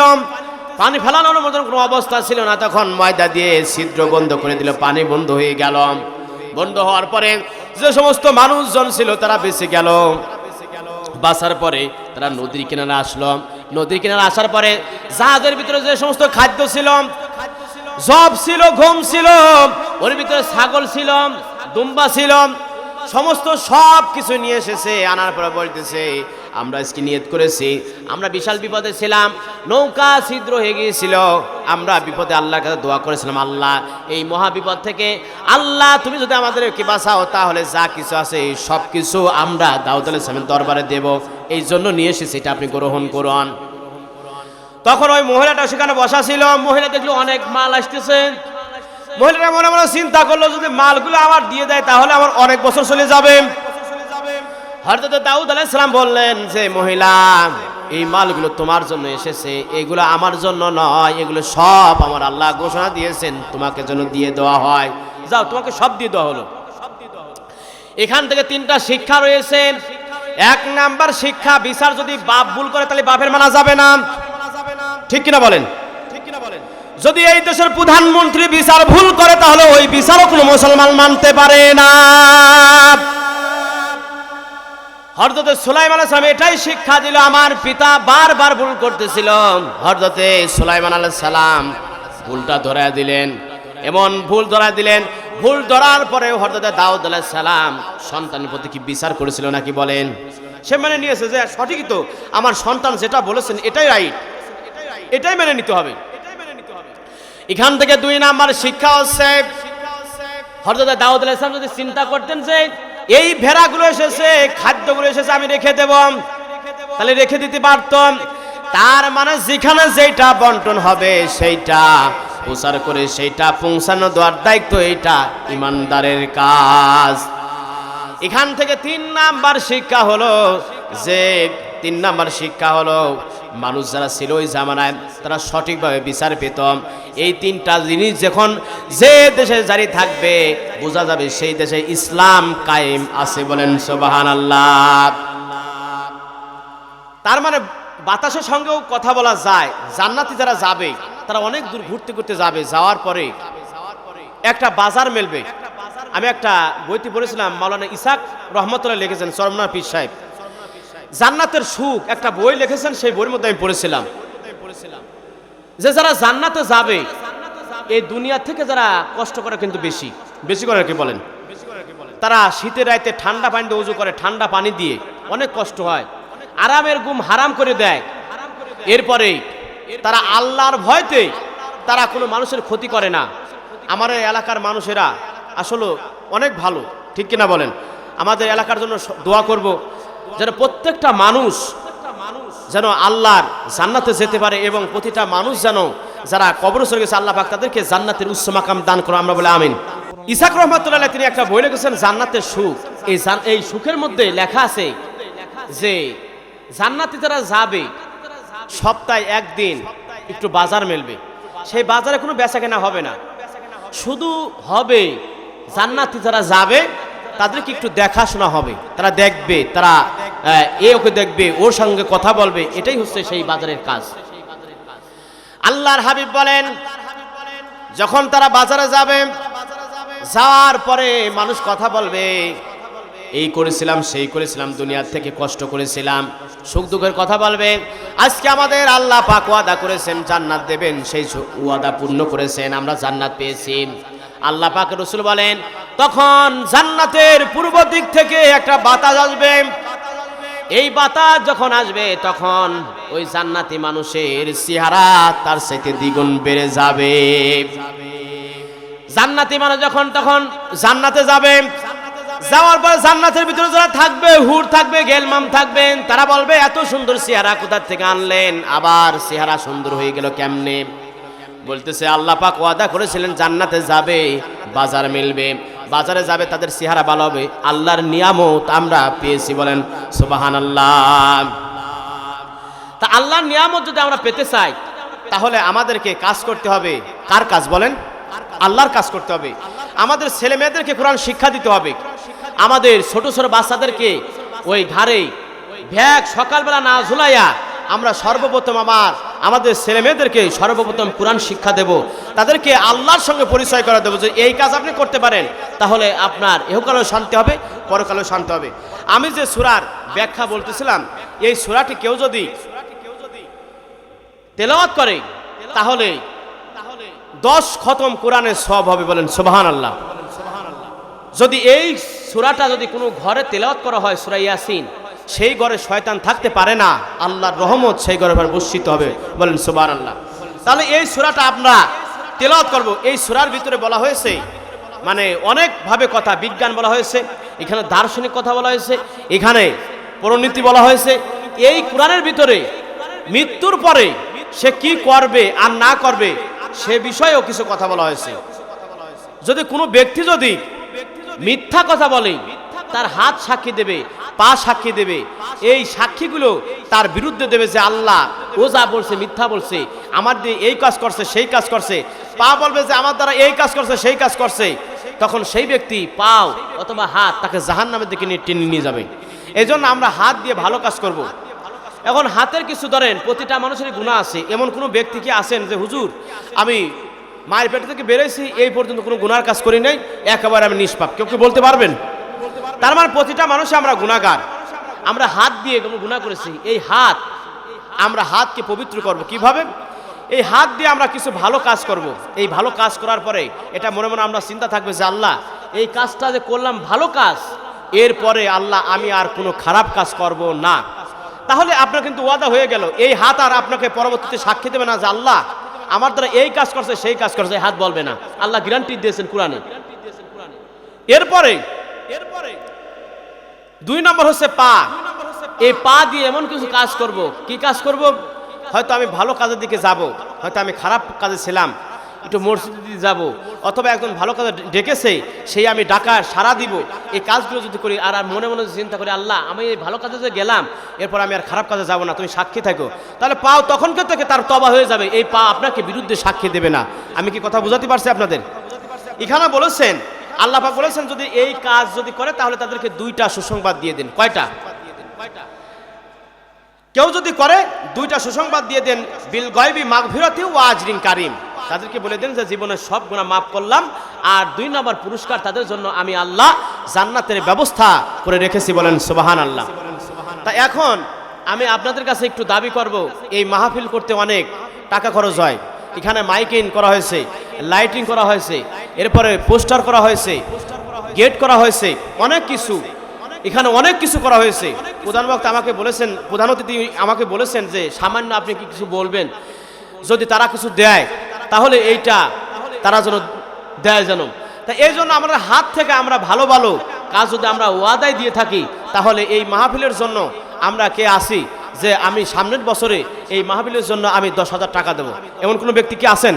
পানি ফেলানোর মতন কোনো অবস্থা ছিল না। তখন ময়দা দিয়ে ছিদ্র বন্ধ করে দিল, পানি বন্ধ হয়ে গেল। বন্ধ হওয়ার পরে যে সমস্ত মানুষজন ছিল তারা বেঁচে গেল। বাঁচার পরে তারা নদীর কিনারে আসলো। নদীর কিনারে আসার পরে জাহাজের ভিতরে যে সমস্ত খাদ্য ছিল, জব ছিল, গম ছিল, ওর ভিতরে ছাগল ছিল, দুম্বা ছিল, সমস্ত সব কিছু নিয়ে এসেছে। আনার পরে বলতেছে আমরা আজকে নিয়ত করেছি, আমরা বিশাল বিপদে ছিলাম, নৌকা ছিদ্র হয়ে গিয়েছিল, আমরা বিপদে আল্লাহর কাছে দোয়া করেছিলাম আল্লাহ এই মহা বিপদ থেকে আল্লাহ তুমি যদি আমাদেরকে বাঁচাও তাহলে যা কিছু আছে সব কিছু আমরা দাউদ আলাইহিস সালামের দরবারে দেব, এই জন্য নিয়ে এসেছি, এটা আপনি গ্রহণ করুন। তখন ওই মহিলাটা সেখানে বসা ছিল, মহিলা দেখলো অনেক মাল আসতেছে। মহিলাটা মনে মনে চিন্তা করলো যদি মালগুলো আমার দিয়ে দেয় তাহলে আমার অনেক বছর চলে যাবে। হযরত দাউদ আলাইহিস সালাম বললেন যে মহিলা এই মালগুলো তোমার জন্য এসেছে, এগুলো আমার জন্য নয়, এগুলো সব আমার আল্লাহ ঘোষণা দিয়েছেন তোমাকে জন্য দিয়ে দেওয়া হয়, যাও তোমাকে সব দিয়ে দেওয়া হলো। এখান থেকে তিনটা শিক্ষা রয়েছে। এক নাম্বার শিক্ষা, বিচার যদি বাপ ভুল করে তাহলে বাপের মানা যাবে না, ঠিক কিনা বলেন? যদি এই দেশের প্রধানমন্ত্রী বিচার ভুল করে তাহলে ওই বিচারও কোনো মুসলমান মানতে পারে না। হযরত সুলাইমান আলাইহিস সালাম এটাই শিক্ষা দিল। আমার পিতা বারবার ভুল করতেছিল, হযরত সুলাইমান আলাইহিস সালাম ভুলটা ধরায় দিলেন, এমন ভুল ধরায় দিলেন। ভুল ধরার পরে হযরত দাউদ আলাইহিস সালাম সন্তানের প্রতি কি বিচার করেছিল নাকি বলেন? সে মেনে নিয়েছে যে সঠিকই তো, আমার সন্তান যেটা বলেছেন এটাই রাইট, এটাই মেনে নিতে হবে। এখান থেকে দুই নাম্বার শিক্ষা হচ্ছে হযরত দাউদ আলাইহিস সালাম যদি চিন্তা করতেন যে এই ভেড়াগুলো এসেছে, খাদ্যগুলো এসেছে, আমি রেখে দেব, তাহলে রেখে দিতে পারতাম। তার মানে যেখানে যেটা বন্টন হবে সেইটা প্রচার করে সেইটা পৌঁছানো দেওয়ার দায়িত্ব এইটা ইমানদারের কাজ। এখান থেকে তিন নাম্বার শিক্ষা হলো মানুষ যারা ছিল ওই জামানায় তারা সঠিকভাবে বিচার পেত। এই তিনটা জিনিস যখন যে দেশে জারি থাকবে বোঝা যাবে সেই দেশে ইসলাম কায়েম আছে, বলেন সুবহানাল্লাহ। তার মানে বাতাসের সঙ্গেও কথা বলা যায়। জান্নাতি যারা যাবে তারা অনেক দূর ঘুরতে ঘুরতে যাবে, যাওয়ার পরে একটা বাজার মেলবে। আমি একটা বইতে পড়েছিলাম, মাওলানা ইসাক রহমতুল্লাহ লিখেছেন, চরমনার পীর সাহেব জান্নাতের সুখ একটা বই লিখেছেন, সেই বইয়ের মধ্যে আমি পড়েছিলাম যে যারা জান্নাতে যাবে এই দুনিয়া থেকে যারা কষ্ট করে কিন্তু বেশি করে কি বলেন, তারা শীতের রাতে ঠান্ডা পানি দিয়ে ওযু করে, ঠান্ডা পানি দিয়ে অনেক কষ্ট হয়, আরামের ঘুম হারাম করে দেয়। এরপরে তারা আল্লাহর ভয়তে তারা কোনো মানুষের ক্ষতি করে না। আমার এলাকার মানুষেরা আসলে অনেক ভালো, ঠিক কিনা বলেন? আমাদের এলাকার জন্য দোয়া করব যেন প্রত্যেকটা মানুষ যেন আল্লাহর জান্নাতে যেতে পারে এবং প্রতিটা মানুষ যেন যারা কবরে চলে গেছে আল্লাহ পাক তাদেরকে জান্নাতের উচ্চ মাকাম দান করো, আমরা বলে আমিন। ইসাক রহমাতুল্লাহ তিনি একটা বই লিখেছেন জান্নাতের সুখ। এই সুখের মধ্যে লেখা আছে যে জান্নাতে যারা যাবে সপ্তাহে একদিন একটু বাজার মেলবে, সেই বাজারে কোনো বেচাকেনা হবে না, শুধু হবে জান্নাতি যারা যাবে তাদেরকে একটু দেখাশোনা হবে, তারা দেখবে, তারা ওকে দেখবে, ওর সঙ্গে কথা বলবে, এটাই হচ্ছে সেই বাজারের কাজ। আল্লাহর হাবিব বলেন যখন তারা বাজারে যাবে, যাওয়ার পরে মানুষ কথা বলবে, এই করেছিলাম সেই করেছিলাম, দুনিয়ার থেকে কষ্ট করেছিলাম, সুখ দুঃখের কথা বলবে। আজকে আমাদের আল্লাহ পাক ওয়াদা করেছেন জান্নাত দেবেন, সেই ওয়াদা পূর্ণ করেছেন, আমরা জান্নাত পেয়েছি। আল্লাহ পাক রাসূল বলেন তখন জান্নাতের পূর্ব দিক থেকে একটা বাতাস আসবে, এই বাতাস যখন আসবে তখন ওই জান্নাতি মানুষের চেহারা তার চাইতে দ্বিগুণ বেড়ে যাবে। জান্নাতি মানুষ যখন তখন জান্নাতে যাবে, যাওয়ার পরে জান্নাতের ভিতরে যারা থাকবে, হুর থাকবে, গেলমাম থাকবেন, তারা বলবে এত সুন্দর চেহারা কোথা থেকে আনলেন, আবার চেহারা সুন্দর হয়ে গেল কেমনে? বলতেছে আল্লাহ পাক ওয়াদা করেছিলেন জান্নাতে যাবে, বাজার মিলবে, বাজারে যাবে, তাদের চেহারা ভালো হবে, আল্লাহর নিয়ামত আমরা পেয়েছি, বলেন সুবহানাল্লাহ। তা আল্লাহর নিয়ামত যদি আমরা পেতে চাই তাহলে আমাদেরকে কাজ করতে হবে। কার কাজ বলেন? আল্লাহর কাজ করতে হবে। আমাদের ছেলে মেয়েদেরকে কোরআন শিক্ষা দিতে হবে। আমাদের ছোট ছোট বাচ্চাদেরকে ওই ঘাড়ে ব্যাগ সকালবেলা না ঝুলাইয়া আমরা সর্বপ্রথম আমাদের ছেলে মেয়েদেরকে সর্বপ্রথম কোরআন শিক্ষা দেব, তাদেরকে আল্লাহর সঙ্গে পরিচয় করে দেবো যে এই কাজ আপনি করতে পারেন, তাহলে আপনার ইহকালেও শান্তি হবে, পরকালেও শান্তি হবে। আমি যে সূরার ব্যাখ্যা বলতেছিলাম, এই সূরাটি কেউ যদি তেলাওয়াত করে তাহলে 10 খতম কোরআনের সওয়াব হবে, বলেন সুবহানাল্লাহ। যদি এই সূরাটা যদি কোনো ঘরে তেলাওয়াত করা হয়, সূরা ইয়াসিন, সেই ঘরে শয়তান থাকতে পারে না, আল্লাহর রহমত সেই ঘরে বর্ষিত হবে, বলেন সুবহানাল্লাহ। তাহলে এই সূরাটা আমরা তেলাওয়াত করব। এই সূরার ভিতরে বলা হয়েছে মানে অনেকভাবে কথা, বিজ্ঞান বলা হয়েছে, এখানে দার্শনিক কথা বলা হয়েছে, এখানে পরিণতি বলা হয়েছে। এই কোরআনের ভিতরে মৃত্যুর পরে সে কি করবে আর না করবে সে বিষয়েও কিছু কথা বলা হয়েছে। যদি কোনো ব্যক্তি যদি মিথ্যা কথা বলে, তার হাত সাক্ষী দেবে, পা সাক্ষী দেবে, এই সাক্ষীগুলো তার বিরুদ্ধে দেবে যে আল্লাহ ও যা বলছে মিথ্যা বলছে, আমার দিয়ে এই কাজ করছে সেই কাজ করছে, পা বলবে যে আমার দ্বারা এই কাজ করছে সেই কাজ করছে, তখন সেই ব্যক্তি পাও অথবা হাত তাকে জাহান্নামের দিকে টেনে নিয়ে যাবে। এই জন্য আমরা হাত দিয়ে ভালো কাজ করব। এখন হাতের কিছু ধরেন, প্রতিটা মানুষেরই গুনাহ আছে। এমন কোনো ব্যক্তি কি আছেন যে হুজুর আমি মায়ের পেট থেকে বেরোইছি, এই পর্যন্ত কোনো গুনার কাজ করি নাই, একেবারে আমি নিষ্পাপ? কেউ কি বলতে পারবেন? তার মানে প্রতিটা মানুষ আমরা গুনাহগার, আমরা হাত দিয়ে কোনো গুনাহ করেছি। এই হাত, আমরা হাতকে পবিত্র করব কিভাবে? এই হাত দিয়ে আমরা কিছু ভালো কাজ করব। এই ভালো কাজ করার পরে এটা মনে মনে আমরা চিন্তা থাকবে যে আল্লাহ এই কাজটা যে করলাম ভালো কাজ, এরপরে আল্লাহ আমি আর কোনো খারাপ কাজ করব না। তাহলে আপনার কিন্তু ওয়াদা হয়ে গেল, এই হাত আর আপনাকে পরবর্তীতে সাক্ষী দেবে না যে আল্লাহ আমার দ্বারা এই কাজ করছে সেই কাজ করছে, হাত বলবে না। আল্লাহ গ্যারান্টি দিয়েছেন কোরআনে। এরপরে 2 নম্বর হচ্ছে পা। এই পা দিয়ে এমন কিছু কাজ করব। কি কাজ করব? হয়তো আমি ভালো কাজের দিকে যাব, হয়তো আমি খারাপ কাজে ছিলাম, একটু মসজিদে যাব, অথবা একজন ভালো কাজে ডেকেছে সেই আমি ডাকা সাড়া দিব। এই কাজগুলো যদি করি আর মনে মনে চিন্তা করি আল্লাহ আমি এই ভালো কাজে যে গেলাম, এরপর আমি আর খারাপ কাজে যাব না, তুমি সাক্ষী থাকো, তাহলে পাও তখনকে থেকে তার তওবা হয়ে যাবে। এই পা আপনাকে বিরুদ্ধে সাক্ষী দেবে না। আমি কি কথা বুঝাতে পারছি আপনাদের? এখানে বলেছেন, আল্লাহ পাক বলেছেন যদি এই কাজ যদি করে তাহলে তাদেরকে 2টা সুসংবাদ দিয়ে দেন। কয়টা? কেউ যদি করে 2টা সুসংবাদ দিয়ে দেন, বিল গায়বি মাগফিরাতি ওয়া আজরিন কারীম। তাদেরকে বলে দেন যে জীবনের সব গুনাহ মাফ করলাম, আর 2 নম্বর পুরস্কার তাদের জন্য আমি আল্লাহ জান্নাতের ব্যবস্থা করে রেখেছি, বলেন সুবহানাল্লাহ। তা এখন আমি আপনাদের কাছে একটু দাবি করব, এই মাহফিল করতে অনেক টাকা খরচ হয়। এখানে মাইকিং করা হয়েছে, লাইটিং করা হয়েছে, এরপরে পোস্টার করা হয়েছে, গেট করা হয়েছে, অনেক কিছু, এখানে অনেক কিছু করা হয়েছে। প্রধান বক্তা আমাকে বলেছেন, প্রধান অতিথি আমাকে বলেছেন যে সামান্য আপনি কি কিছু বলবেন, যদি তারা কিছু দেয় তাহলে এইটা তারা যেন দেয় যেন। তা এই জন্য আমাদের হাত থেকে আমরা ভালো ভালো কাজ যদি আমরা ওয়াদায় দিয়ে থাকি, তাহলে এই মাহফিলের জন্য আমরা কে আসি যে আমি সামনের বছরে এই মাহফিলের জন্য আমি 10,000 টাকা দেবো। এমন কোনো ব্যক্তি কি আছেন?